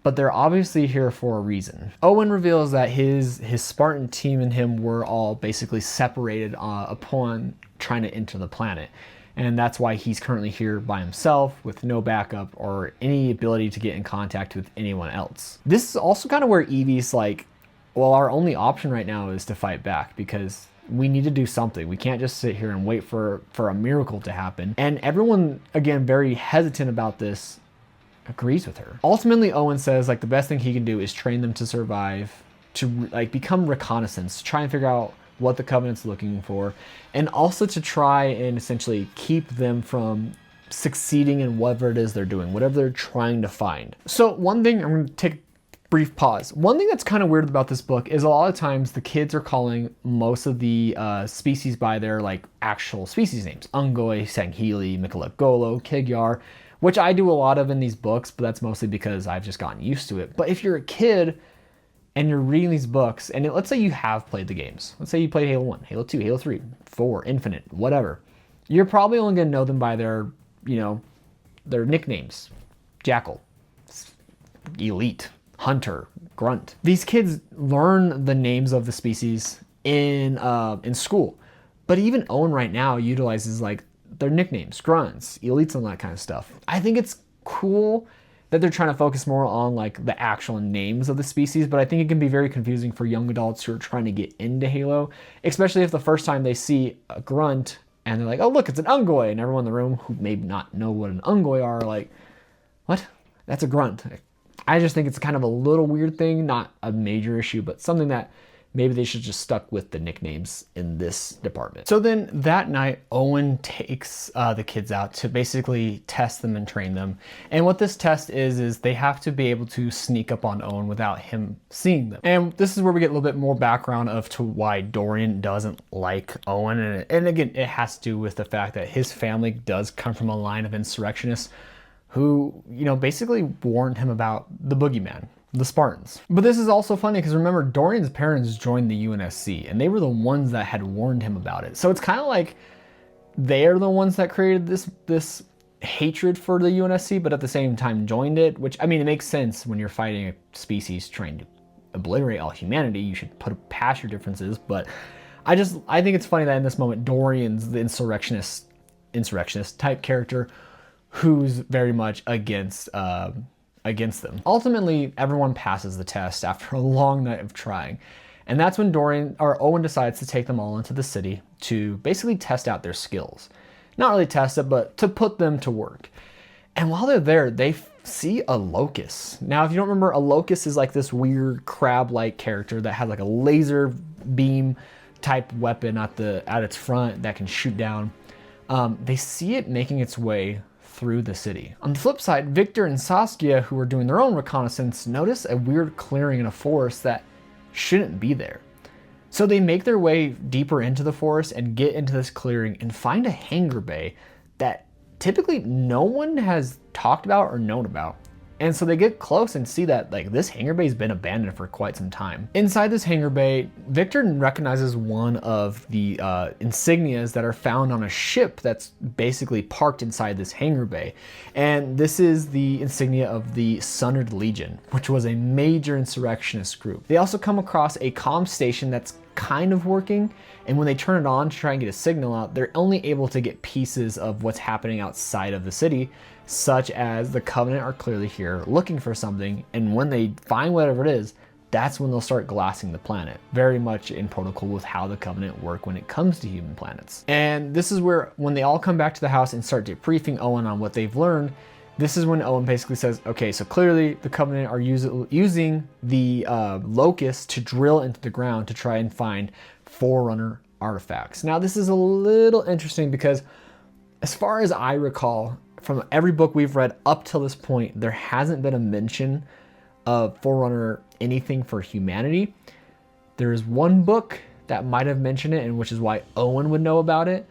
S1: But they're obviously here for a reason. Owen reveals that his Spartan team and him were all basically separated upon trying to enter the planet. And that's why he's currently here by himself with no backup or any ability to get in contact with anyone else. This is also kind of where Evie's well, our only option right now is to fight back because we need to do something. We can't just sit here and wait for a miracle to happen. And everyone, again, very hesitant about this, agrees with her. Ultimately, Owen says the best thing he can do is train them to survive, to become reconnaissance, try and figure out what the Covenant's looking for, and also to try and essentially keep them from succeeding in whatever it is they're doing, whatever they're trying to find. So one thing, I'm going to take a brief pause. One thing that's kind of weird about this book is a lot of times the kids are calling most of the species by their actual species names. Ungoy, Sanghili, Mikalagolo, Kigyar, which I do a lot of in these books, but that's mostly because I've just gotten used to it. But if you're a kid and you're reading these books, and let's say you have played the games. Let's say you played Halo 1, Halo 2, Halo 3, 4, Infinite, whatever. You're probably only going to know them by their nicknames. Jackal, Elite, Hunter, Grunt. These kids learn the names of the species in school. But even Owen right now utilizes their nicknames, Grunts, Elites, and that kind of stuff. I think it's cool that they're trying to focus more on the actual names of the species, but I think it can be very confusing for young adults who are trying to get into Halo, especially if the first time they see a Grunt and they're oh look, it's an Ungoy, and everyone in the room who may not know what an Ungoy are what? That's a Grunt. I just think it's kind of a little weird thing, not a major issue, but something that maybe they should just stuck with the nicknames in this department. So then that night, Owen takes the kids out to basically test them and train them. And what this test is they have to be able to sneak up on Owen without him seeing them. And this is where we get a little bit more background to why Dorian doesn't like Owen. And again, it has to do with the fact that his family does come from a line of insurrectionists who, basically warned him about the boogeyman, the Spartans. But this is also funny because remember, Dorian's parents joined the UNSC and they were the ones that had warned him about it. So it's kind of they're the ones that created this hatred for the UNSC, but at the same time joined it, which, it makes sense when you're fighting a species trying to obliterate all humanity. You should put past your differences, but I think it's funny that in this moment, Dorian's the insurrectionist type character who's very much against them. Ultimately, everyone passes the test after a long night of trying. And that's when Owen decides to take them all into the city to basically test out their skills. Not really test it, but to put them to work. And while they're there, they see a locust. Now, if you don't remember, a locust is this weird crab-like character that has a laser beam type weapon at its front that can shoot down. They see it making its way through the city. On the flip side, Victor and Saskia, who are doing their own reconnaissance, notice a weird clearing in a forest that shouldn't be there. So they make their way deeper into the forest and get into this clearing and find a hangar bay that typically no one has talked about or known about. And so they get close and see that like this hangar bay has been abandoned for quite some time. Inside this hangar bay, Victor recognizes one of the insignias that are found on a ship that's basically parked inside this hangar bay. And this is the insignia of the Sundered Legion, which was a major insurrectionist group. They also come across a comm station that's kind of working, and when they turn it on to try and get a signal out, they're only able to get pieces of what's happening outside of the city, such as the Covenant are clearly here looking for something, and when they find whatever it is, that's when they'll start glassing the planet. Very much in protocol with how the Covenant work when it comes to human planets. And this is where, when they all come back to the house and start debriefing Owen on what they've learned, this is when Owen basically says, okay, so clearly the Covenant are using the Locust to drill into the ground to try and find Forerunner artifacts. Now, this is a little interesting because as far as I recall, from every book we've read up till this point, there hasn't been a mention of Forerunner anything for humanity. There is one book that might have mentioned it, and which is why Owen would know about it.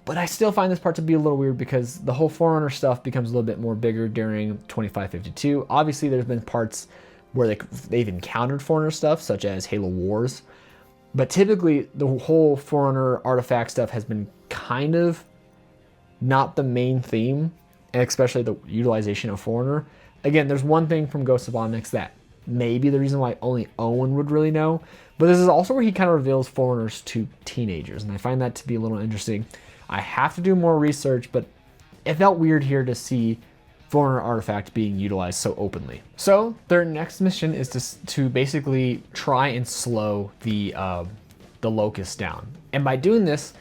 S1: But I still find this part to be a little weird because the whole Forerunner stuff becomes a little bit more bigger during 2552. Obviously, there's been parts where they've encountered Forerunner stuff, such as Halo Wars. But typically, the whole Forerunner artifact stuff has been kind of not the main theme, and especially the utilization of Forerunner. Again, there's one thing from Ghost of Onyx that maybe the reason why only Owen would really know, but this is also where he kind of reveals Forerunners to teenagers, and I find that to be a little interesting. I have to do more research, but it felt weird here to see Forerunner artifact being utilized so openly. So their next mission is to basically try and slow the Locust down. And by doing this,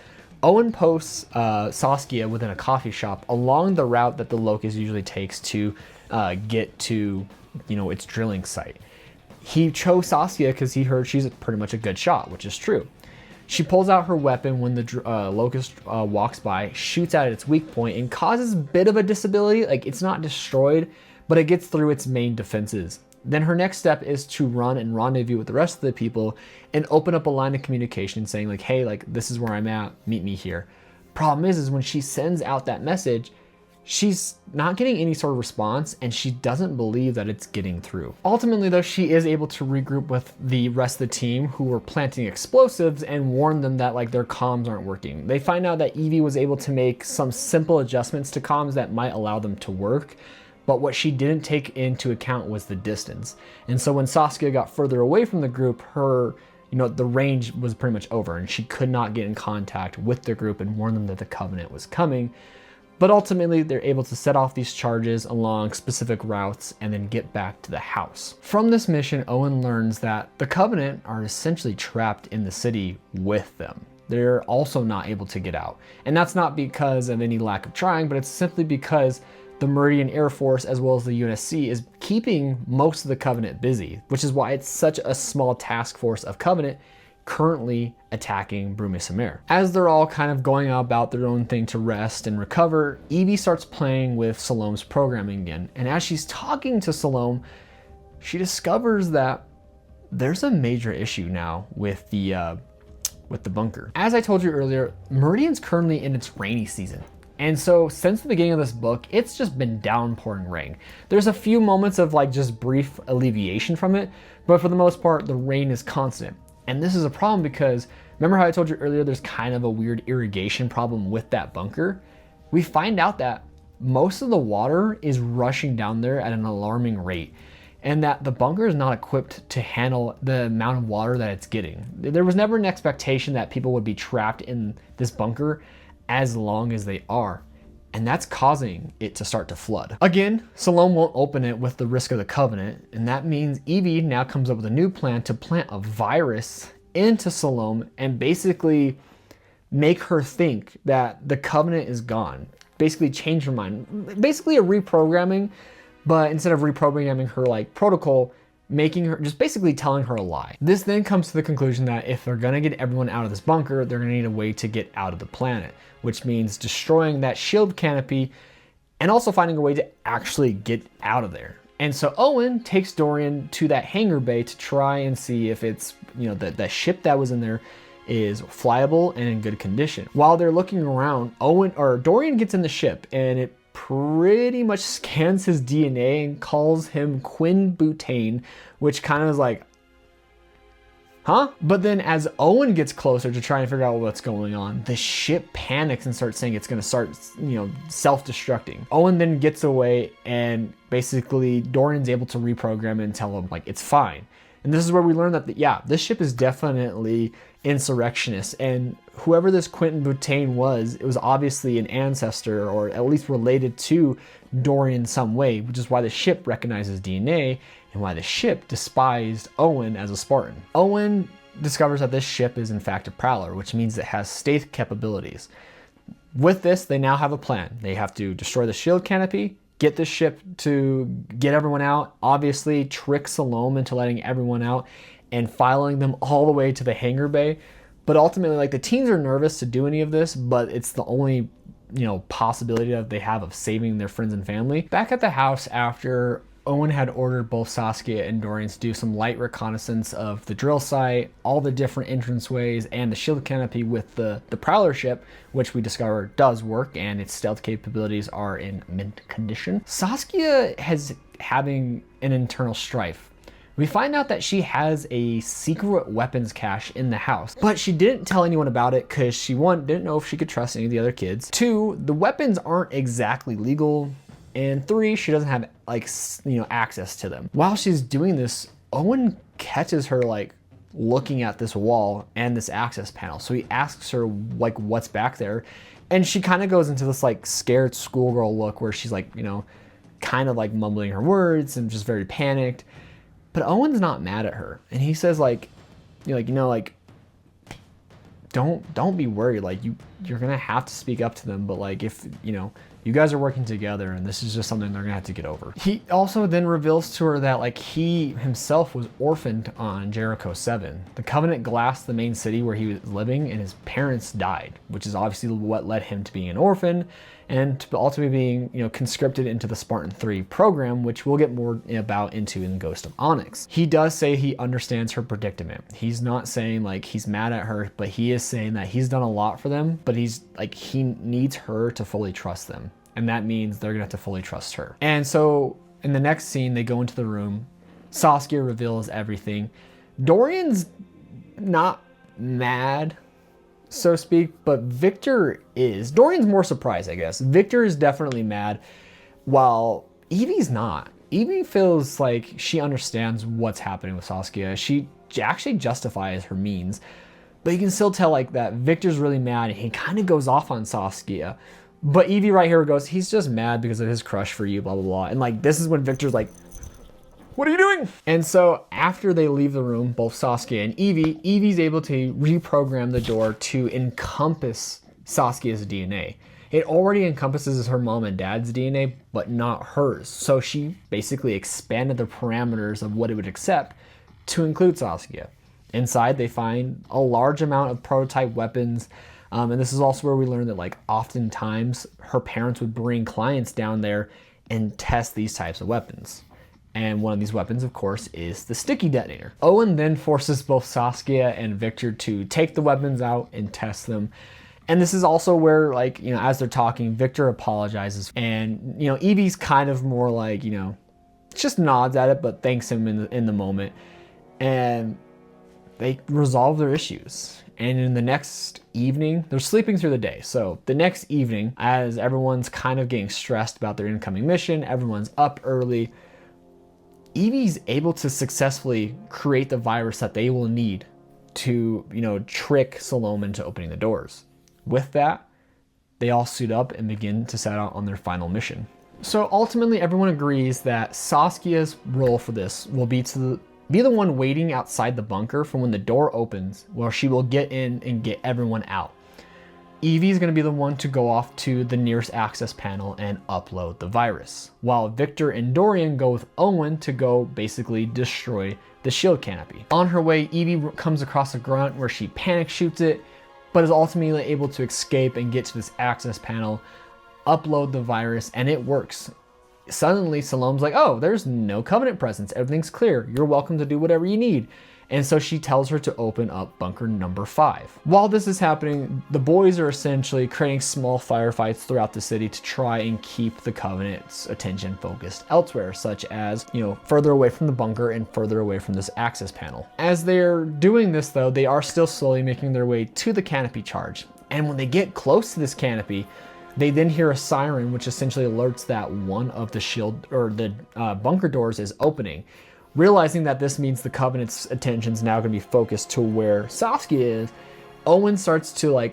S1: Owen posts Saskia within a coffee shop along the route that the Locust usually takes to get to, its drilling site. He chose Saskia because he heard she's pretty much a good shot, which is true. She pulls out her weapon when the Locust walks by, shoots at its weak point, and causes a bit of a disability. Like, it's not destroyed, but it gets through its main defenses. Then her next step is to run and rendezvous with the rest of the people and open up a line of communication saying like, hey, like, this is where I'm at, meet me here. Problem is when she sends out that message, she's not getting any sort of response, and she doesn't believe that it's getting through. Ultimately, though, she is able to regroup with the rest of the team who were planting explosives and warn them that like their comms aren't working. They find out that Evie was able to make some simple adjustments to comms that might allow them to work, but what she didn't take into account was the distance. And so when Saskia got further away from the group, her the range was pretty much over, and she could not get in contact with the group and warn them that the Covenant was coming. But ultimately, they're able to set off these charges along specific routes and then get back to the house. From this mission, Owen learns that the Covenant are essentially trapped in the city with them. They're also not able to get out. And that's not because of any lack of trying, but it's simply because the Meridian Air Force, as well as the UNSC, is keeping most of the Covenant busy, which is why it's such a small task force of Covenant currently attacking Brumis-Samir. As they're all kind of going about their own thing to rest and recover, Evie starts playing with Salome's programming again. And as she's talking to Salome, she discovers that there's a major issue now with the bunker. As I told you earlier, Meridian's currently in its rainy season. And so since the beginning of this book, it's just been downpouring rain. There's a few moments of like just brief alleviation from it, but for the most part, the rain is constant. And this is a problem because remember how I told you earlier there's kind of a weird irrigation problem with that bunker? We find out that most of the water is rushing down there at an alarming rate, and that the bunker is not equipped to handle the amount of water that it's getting. There was never an expectation that people would be trapped in this bunker as long as they are, and that's causing it to start to flood. Again, Salome won't open it with the risk of the Covenant, and that means Evie now comes up with a new plan to plant a virus into Salome and basically make her think that the Covenant is gone. Basically change her mind. Basically a reprogramming, but instead of reprogramming her like protocol, making her, just basically telling her a lie. This then comes to the conclusion that if they're gonna get everyone out of this bunker, they're gonna need a way to get out of the planet, which means destroying that shield canopy and also finding a way to actually get out of there. And so Owen takes Dorian to that hangar bay to try and see if it's, the ship that was in there is flyable and in good condition. While they're looking around, Dorian gets in the ship and it pretty much scans his DNA and calls him Quinn Butane, which kind of is like, huh? But then as Owen gets closer to try and figure out what's going on, the ship panics and starts saying it's going to start, self-destructing. Owen then gets away and basically Dorian's able to reprogram it and tell him like, it's fine. And this is where we learn that, this ship is definitely insurrectionist, and whoever this Quentin Butane was, it was obviously an ancestor or at least related to Dorian in some way, which is why the ship recognizes DNA and why the ship despised Owen as a Spartan. Owen discovers that this ship is in fact a prowler, which means it has stealth capabilities. With this, they now have a plan. They have to destroy the shield canopy, get the ship to get everyone out, obviously trick Salome into letting everyone out and filing them all the way to the hangar bay. But ultimately, the teens are nervous to do any of this, but it's the only, possibility that they have of saving their friends and family. Back at the house, after Owen had ordered both Saskia and Dorian to do some light reconnaissance of the drill site, all the different entranceways, and the shield canopy with the prowler ship, which we discover does work and its stealth capabilities are in mint condition. Saskia is having an internal strife. We find out that she has a secret weapons cache in the house, but she didn't tell anyone about it because she, one, didn't know if she could trust any of the other kids. Two, the weapons aren't exactly legal. And three, she doesn't have access to them. While she's doing this, Owen catches her looking at this wall and this access panel. So he asks her what's back there. And she kind of goes into this scared schoolgirl look where she's kind of mumbling her words and just very panicked. But Owen's not mad at her. And he says don't be worried. You're gonna have to speak up to them, but if you guys are working together and this is just something they're gonna have to get over. He also then reveals to her that he himself was orphaned on Jericho 7. The Covenant glassed the main city where he was living and his parents died, which is obviously what led him to being an orphan and to ultimately being conscripted into the Spartan 3 program, which we'll get more about into in Ghost of Onyx. He does say he understands her predicament. He's not saying he's mad at her, but he is saying that he's done a lot for them, but he's he needs her to fully trust them. And that means they're gonna have to fully trust her. And so in the next scene, they go into the room. Saskia reveals everything. Dorian's not mad, so to speak, but Victor is. Dorian's more surprised, I guess. Victor is definitely mad, while Evie's not. Evie feels like she understands what's happening with Saskia. She actually justifies her means, but you can still tell that Victor's really mad and he kind of goes off on Saskia. But Evie right here goes, he's just mad because of his crush for you, blah, blah, blah. And this is when Victor's what are you doing? And so after they leave the room, both Saskia and Evie's able to reprogram the door to encompass Saskia's DNA. It already encompasses her mom and dad's DNA, but not hers. So she basically expanded the parameters of what it would accept to include Saskia. Inside, they find a large amount of prototype weapons. And this is also where we learn that oftentimes her parents would bring clients down there and test these types of weapons. And one of these weapons, of course, is the sticky detonator. Owen then forces both Saskia and Victor to take the weapons out and test them. And this is also where, as they're talking, Victor apologizes. And, Evie's kind of more just nods at it, but thanks him in the moment. And they resolve their issues. And in the next evening, they're sleeping through the day. So the next evening, as everyone's kind of getting stressed about their incoming mission, everyone's up early, Evie's able to successfully create the virus that they will need to, trick Salome into opening the doors. With that, they all suit up and begin to set out on their final mission. So ultimately, everyone agrees that Saskia's role for this will be to be the one waiting outside the bunker for when the door opens, where she will get in and get everyone out. Evie's going to be the one to go off to the nearest access panel and upload the virus, while Victor and Dorian go with Owen to go basically destroy the shield canopy. On her way, Evie comes across a grunt where she panic shoots it, but is ultimately able to escape and get to this access panel. upload the virus, and it works. Suddenly, Salome's like, oh, there's no Covenant presence. Everything's clear. You're welcome to do whatever you need. And so she tells her to open up bunker number 5. While this is happening, the boys are essentially creating small firefights throughout the city to try and keep the Covenant's attention focused elsewhere, such as, further away from the bunker and further away from this access panel. As they're doing this though, they are still slowly making their way to the canopy charge. And when they get close to this canopy, they then hear a siren, which essentially alerts that one of the shield or the bunker doors is opening. Realizing that this means the Covenant's attention is now going to be focused to where Saskia is, Owen starts to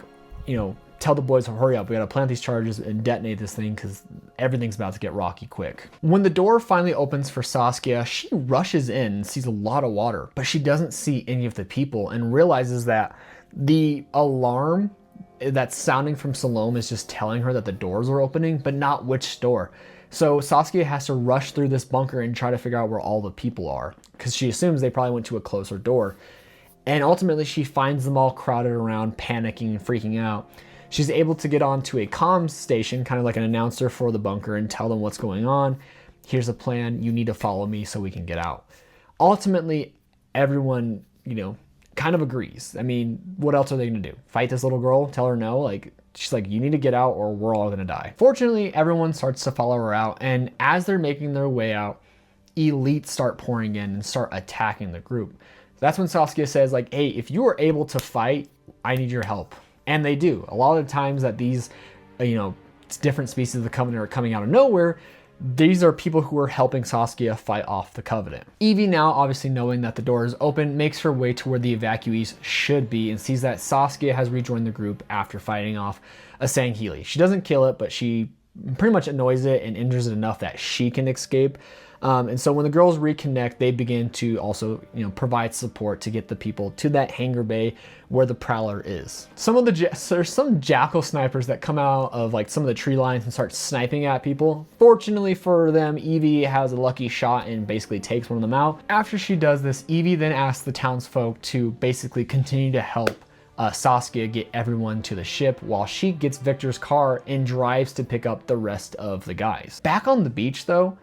S1: tell the boys to hurry up. We got to plant these charges and detonate this thing because everything's about to get rocky quick. When the door finally opens for Saskia, she rushes in and sees a lot of water, but she doesn't see any of the people and realizes that the alarm that's sounding from Salome is just telling her that the doors are opening, but not which door. So Saskia has to rush through this bunker and try to figure out where all the people are, because she assumes they probably went to a closer door. And ultimately she finds them all crowded around, panicking and freaking out. She's able to get onto a comms station, kind of like an announcer for the bunker, and tell them what's going on. Here's a plan. You need to follow me so we can get out. Ultimately, everyone, kind of agrees. I mean, what else are they going to do? Fight this little girl? Tell her no? She's like, you need to get out or we're all going to die. Fortunately, everyone starts to follow her out. And as they're making their way out, elites start pouring in and start attacking the group. That's when Saskia says, hey, if you are able to fight, I need your help. And they do. A lot of the times that these, different species of the Covenant are coming out of nowhere, these are people who are helping Saskia fight off the Covenant. Evie, now obviously knowing that the door is open, makes her way to where the evacuees should be and sees that Saskia has rejoined the group after fighting off a Sangheili. She doesn't kill it, but she pretty much annoys it and injures it enough that she can escape. And so when the girls reconnect, they begin to also, provide support to get the people to that hangar bay where the Prowler is. There's some jackal snipers that come out of some of the tree lines and start sniping at people. Fortunately for them, Evie has a lucky shot and basically takes one of them out. After she does this, Evie then asks the townsfolk to basically continue to help Saskia get everyone to the ship while she gets Victor's car and drives to pick up the rest of the guys. Back on the beach though,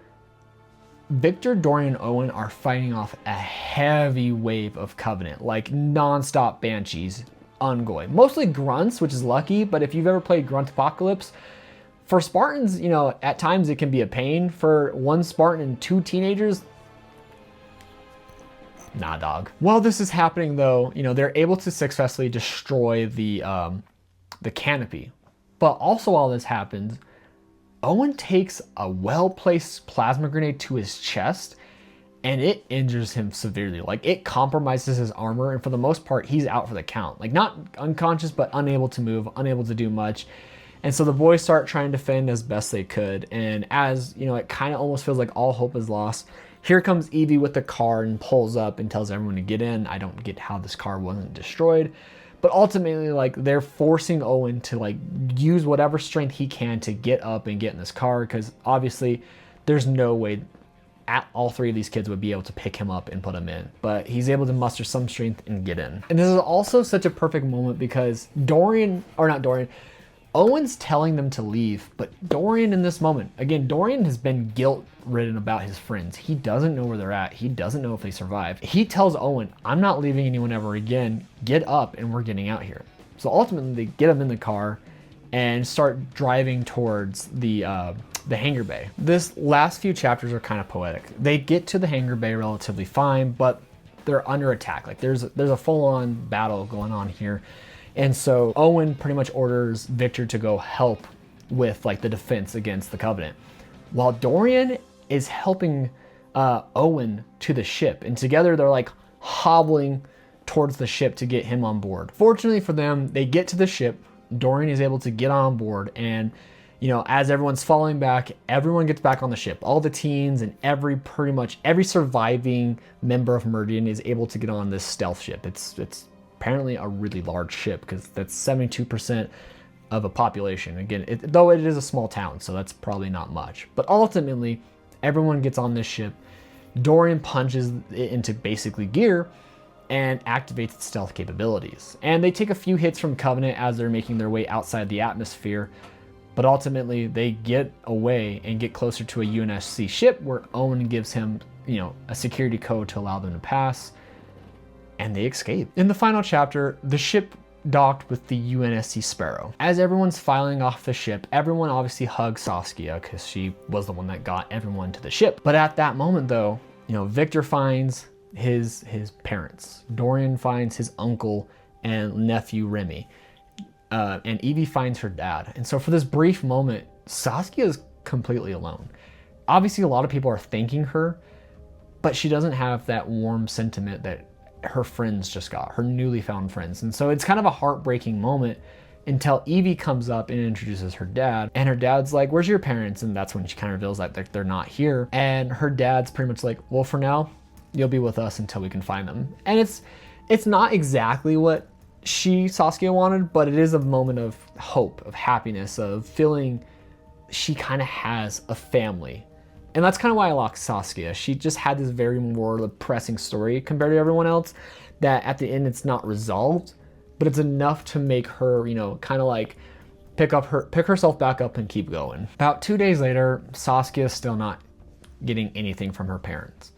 S1: Victor, Dorian, and Owen are fighting off a heavy wave of Covenant, non-stop banshees ongoing. Mostly grunts, which is lucky, but if you've ever played Grunt Apocalypse, for Spartans, at times it can be a pain. For one Spartan and 2 teenagers, nah, dog. While this is happening though, they're able to successfully destroy the canopy. But also while this happens, Owen takes a well-placed plasma grenade to his chest and it injures him severely. It compromises his armor, and for the most part, he's out for the count. Not unconscious, but unable to move, unable to do much. And so the boys start trying to defend as best they could. And as, it kind of almost feels like all hope is lost, here comes Evie with the car and pulls up and tells everyone to get in. I don't get how this car wasn't destroyed. But ultimately, they're forcing Owen to use whatever strength he can to get up and get in this car, because obviously there's no way all 3 of these kids would be able to pick him up and put him in. But he's able to muster some strength and get in. And this is also such a perfect moment because Owen's telling them to leave, but Dorian in this moment, again, Dorian has been guilt-ridden about his friends. He doesn't know where they're at. He doesn't know if they survive. He tells Owen, I'm not leaving anyone ever again. Get up and we're getting out here. So ultimately they get him in the car and start driving towards the hangar bay. This last few chapters are kind of poetic. They get to the hangar bay relatively fine, but they're under attack. There's a full-on battle going on here. And so Owen pretty much orders Victor to go help with the defense against the Covenant, while Dorian is helping Owen to the ship, and together they're hobbling towards the ship to get him on board. Fortunately for them, they get to the ship. Dorian is able to get on board, and as everyone's falling back, everyone gets back on the ship. All the teens and pretty much every surviving member of Meridian is able to get on this stealth ship. It's apparently a really large ship because that's 72% of a population. Again, though it is a small town, so that's probably not much. But ultimately, everyone gets on this ship. Dorian punches it into basically gear and activates its stealth capabilities. And they take a few hits from Covenant as they're making their way outside the atmosphere. But ultimately, they get away and get closer to a UNSC ship where Owen gives him, a security code to allow them to pass, and they escape. In the final chapter, the ship docked with the UNSC Sparrow. As everyone's filing off the ship, everyone obviously hugs Saskia because she was the one that got everyone to the ship. But at that moment, though, Victor finds his parents. Dorian finds his uncle and nephew Remy. And Evie finds her dad. And so for this brief moment, Saskia is completely alone. Obviously, a lot of people are thanking her, but she doesn't have that warm sentiment that her friends just got, her newly found friends. And so it's kind of a heartbreaking moment until Evie comes up and introduces her dad. And her dad's like, "Where's your parents?" And that's when she kind of reveals that they're not here. And her dad's pretty much like, "Well, for now, you'll be with us until we can find them." And it's not exactly what Saskia wanted, but it is a moment of hope, of happiness, of feeling she kind of has a family. And that's kind of why I like Saskia. She just had this very more depressing story compared to everyone else that at the end it's not resolved, but it's enough to make her, kind of like pick herself back up and keep going. About 2 days later, Saskia is still not getting anything from her parents.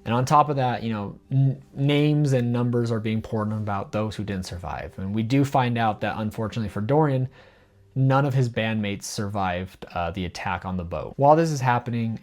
S1: And on top of that, names and numbers are being poured on about those who didn't survive. And we do find out that, unfortunately for Dorian, none of his bandmates survived the attack on the boat. While this is happening,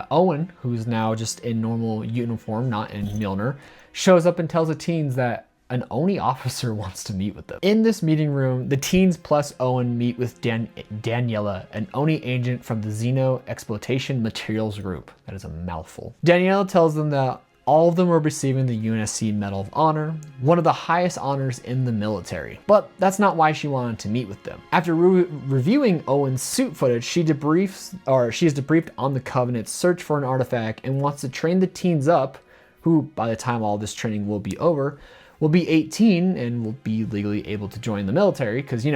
S1: Owen, who's now just in normal uniform, not in Mjolnir, shows up and tells the teens that an Oni officer wants to meet with them. In this meeting room, the teens plus Owen meet with Daniela, an Oni agent from the Xeno Exploitation Materials Group. That is a mouthful. Daniela tells them that all of them are receiving the UNSC Medal of Honor, one of the highest honors in the military. But that's not why she wanted to meet with them. After reviewing Owen's suit footage, she is debriefed on the Covenant's search for an artifact and wants to train the teens up, who by the time all this training will be over, will be 18 and will be legally able to join the military. Because,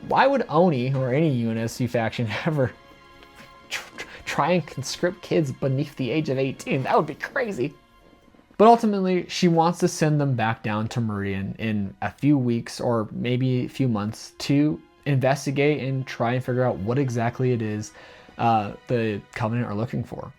S1: why would Oni or any UNSC faction ever try and conscript kids beneath the age of 18? That would be crazy. But ultimately, she wants to send them back down to Meridian in a few weeks or maybe a few months to investigate and try and figure out what exactly it is the Covenant are looking for.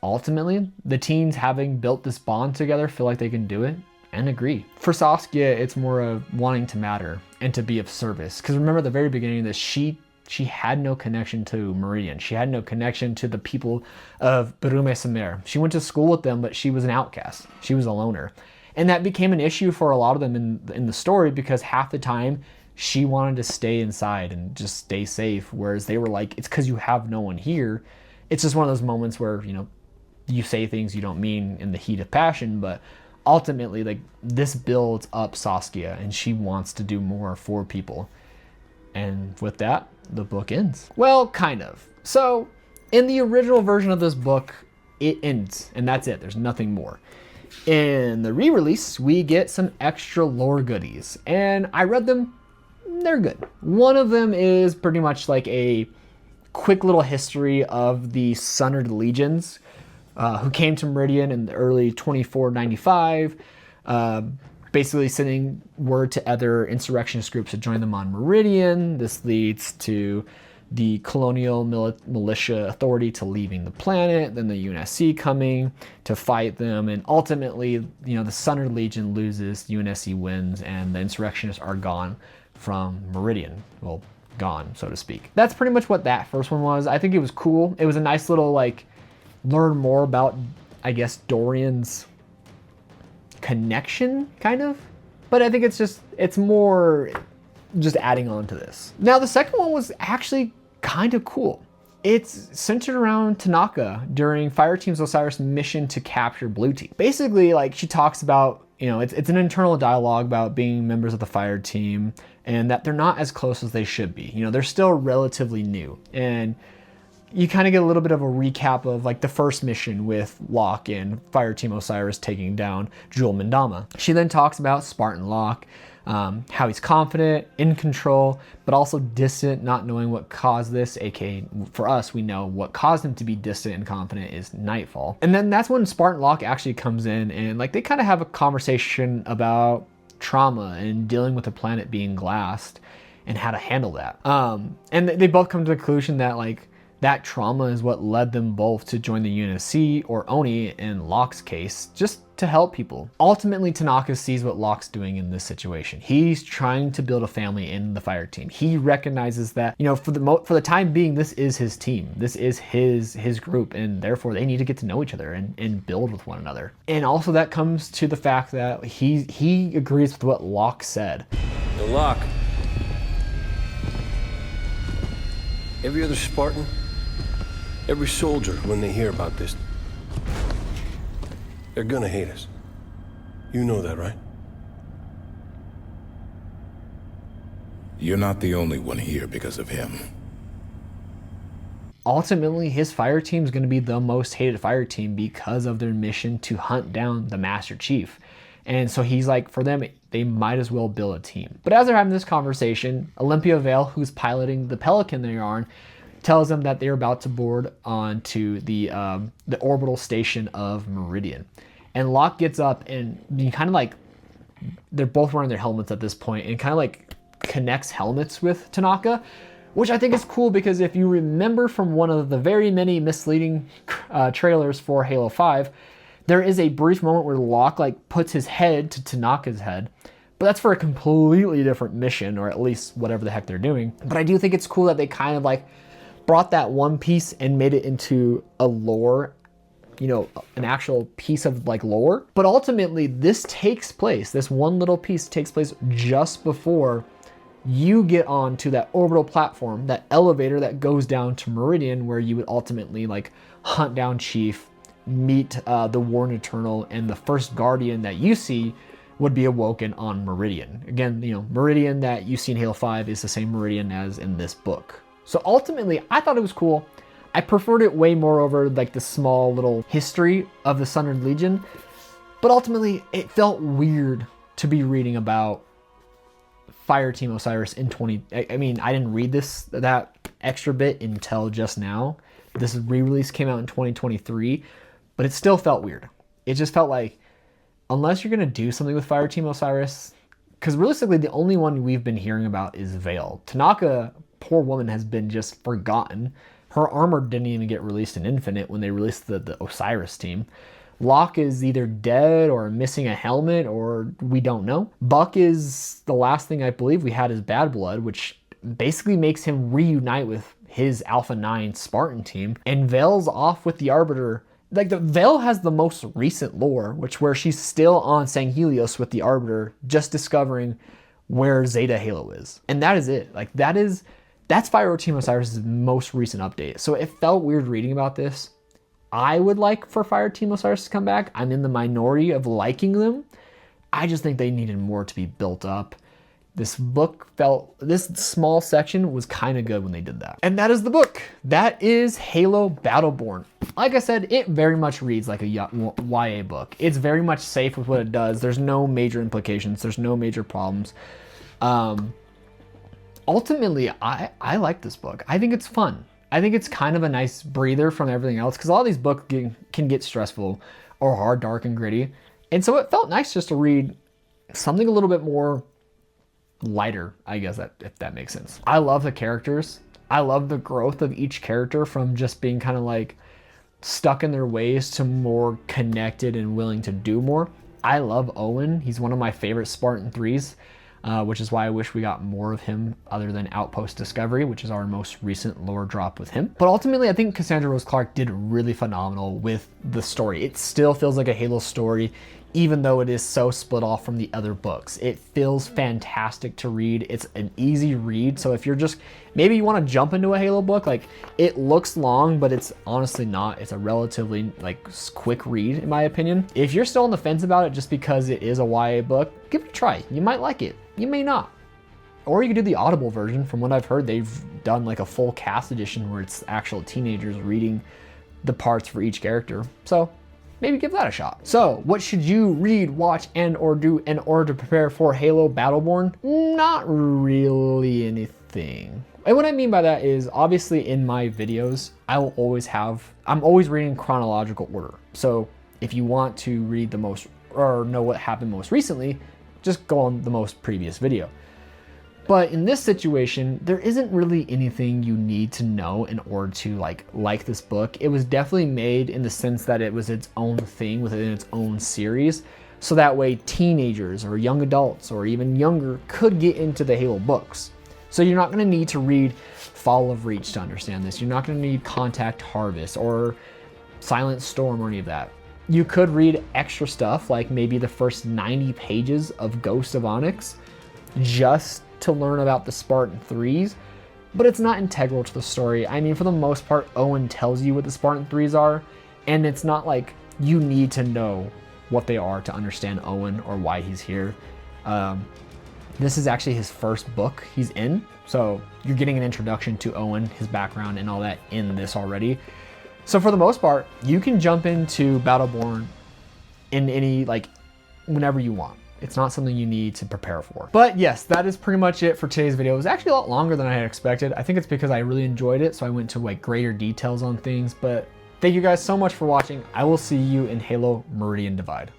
S1: Ultimately, the teens, having built this bond together, feel like they can do it and agree. For Saskia, it's more of wanting to matter and to be of service. Because remember at the very beginning that she had no connection to Meridian. She had no connection to the people of Berume Samer. She went to school with them, but she was an outcast. She was a loner. And that became an issue for a lot of them in the story, because half the time she wanted to stay inside and just stay safe, whereas they were like, it's because you have no one here. It's just one of those moments where, you say things you don't mean in the heat of passion, but ultimately, this builds up Saskia and she wants to do more for people. And with that, the book ends. Well, kind of. So in the original version of this book, it ends and that's it. There's nothing more. In the re-release, we get some extra lore goodies and I read them. They're good. One of them is pretty much like a quick little history of the Sundered Legions, who came to Meridian in the early 2495, basically sending word to other insurrectionist groups to join them on Meridian. This leads to the Colonial Militia Authority to leaving the planet, then the UNSC coming to fight them, and ultimately, the Sundered Legion loses, UNSC wins, and the insurrectionists are gone from Meridian. Well, gone, so to speak. That's pretty much what that first one was. I think it was cool. It was a nice little, learn more about, I guess, Dorian's connection, kind of. But I think it's more just adding on to this. Now, the second one was actually kind of cool. It's centered around Tanaka during Fireteam's Osiris mission to capture Blue Team. Basically, she talks about, it's an internal dialogue about being members of the Fire Team and that they're not as close as they should be. They're still relatively new. And you kind of get a little bit of a recap of the first mission with Locke and Fireteam Osiris taking down Jewel Mendama. She then talks about Spartan Locke, how he's confident, in control, but also distant, not knowing what caused this, aka for us, we know what caused him to be distant and confident is Nightfall. And then that's when Spartan Locke actually comes in and they kind of have a conversation about trauma and dealing with the planet being glassed. and how to handle that. And they both come to the conclusion that like that trauma is what led them both to join the UNSC, or ONI in Locke's case, just to help people. Ultimately, Tanaka sees what Locke's doing in this situation. He's trying to build a family in the fire team. He recognizes that, you know, for the time being, this is his team. This is his group, and therefore they need to get to know each other and build with one another. And also that comes to the fact that he agrees with what Locke said.
S2: The Locke. Every other Spartan, every soldier, when they hear about this, they're gonna hate us. You know that, right?
S3: You're not the only one here because of him.
S1: Ultimately, his fire team is going to be the most hated fire team because of their mission to hunt down the Master Chief. And so he's like, for them, they might as well build a team. But as they're having this conversation, Olympia Vale, who's piloting the Pelican they're on, tells them that they're about to board onto the orbital station of Meridian. And Locke gets up and you kind of like, they're both wearing their helmets at this point, and kind of like connects helmets with Tanaka, which I think is cool because if you remember from one of the very many misleading trailers for Halo 5, there is a brief moment where Locke like puts his head to Tanaka's head, but that's for a completely different mission, or at least whatever the heck they're doing. But I do think it's cool that they kind of like brought that one piece and made it into a lore, you know, an actual piece of like lore. But ultimately this one little piece takes place just before you get onto that orbital platform, that elevator that goes down to Meridian, where you would ultimately like hunt down Chief, meet the Warren Eternal, and the first Guardian that you see would be awoken on Meridian. Again, you know, Meridian that you see in Halo 5 is the same Meridian as in this book. So ultimately, I thought it was cool. I preferred it way more over like the small little history of the Sundered Legion, but ultimately it felt weird to be reading about Fireteam Osiris in I mean, I didn't read that extra bit until just now. This re-release came out in 2023, but it still felt weird. It just felt like, unless you're gonna do something with Fireteam Osiris, because realistically the only one we've been hearing about is Vale. Tanaka, poor woman, has been just forgotten. Her armor didn't even get released in Infinite when they released the Osiris team. Locke is either dead or missing a helmet, or we don't know. Buck is the last thing I believe we had is Bad Blood, which basically makes him reunite with his Alpha 9 Spartan team. And Vale's off with the Arbiter. Like, the Vale has the most recent lore, where she's still on Sanghelios with the Arbiter, just discovering where Zeta Halo is. And that is it. Like, that's Fireteam Osiris' most recent update. So it felt weird reading about this. I would like for Fireteam Osiris to come back. I'm in the minority of liking them. I just think they needed more to be built up. This small section was kind of good when they did that. And that is the book. That is Halo Battleborn. Like I said, it very much reads like a YA book. It's very much safe with what it does. There's no major implications. There's no major problems. Ultimately, I like this book. I think it's fun. I think it's kind of a nice breather from everything else, because a lot of these books can get stressful or hard, dark, and gritty. And so it felt nice just to read something a little bit more lighter, I guess, if that makes sense. I love the characters. I love the growth of each character from just being kind of like stuck in their ways to more connected and willing to do more. I love Owen. He's one of my favorite Spartan 3s. Which is why I wish we got more of him other than Outpost Discovery, which is our most recent lore drop with him. But ultimately, I think Cassandra Rose Clark did really phenomenal with the story. It still feels like a Halo story, even though it is so split off from the other books. It feels fantastic to read. It's an easy read. So if you're just, maybe you want to jump into a Halo book, like, it looks long, but it's honestly not. It's a relatively like quick read, in my opinion. If you're still on the fence about it just because it is a YA book, give it a try. You might like it. You may not. Or you could do the Audible version. From what I've heard, they've done like a full cast edition where it's actual teenagers reading the parts for each character. So maybe give that a shot. So what should you read, watch, and or do in order to prepare for Halo Battleborn? Not really anything. And what I mean by that is, obviously in my videos, I'm always reading in chronological order. So if you want to read the most, or know what happened most recently, just go on the most previous video. But in this situation, there isn't really anything you need to know in order to like this book. It was definitely made in the sense that it was its own thing within its own series. So that way teenagers or young adults or even younger could get into the Halo books. So you're not gonna need to read Fall of Reach to understand this. You're not gonna need Contact Harvest or Silent Storm or any of that. You could read extra stuff like maybe the first 90 pages of Ghost of Onyx just to learn about the Spartan 3s, but it's not integral to the story. I mean, for the most part, Owen tells you what the Spartan 3s are, and it's not like you need to know what they are to understand Owen or why he's here. This is actually his first book he's in, so you're getting an introduction to Owen, his background, and all that in this already. So for the most part, you can jump into Battleborn in whenever you want. It's not something you need to prepare for. But yes, that is pretty much it for today's video. It was actually a lot longer than I had expected. I think it's because I really enjoyed it, so I went to greater details on things. But thank you guys so much for watching. I will see you in Halo Meridian Divide.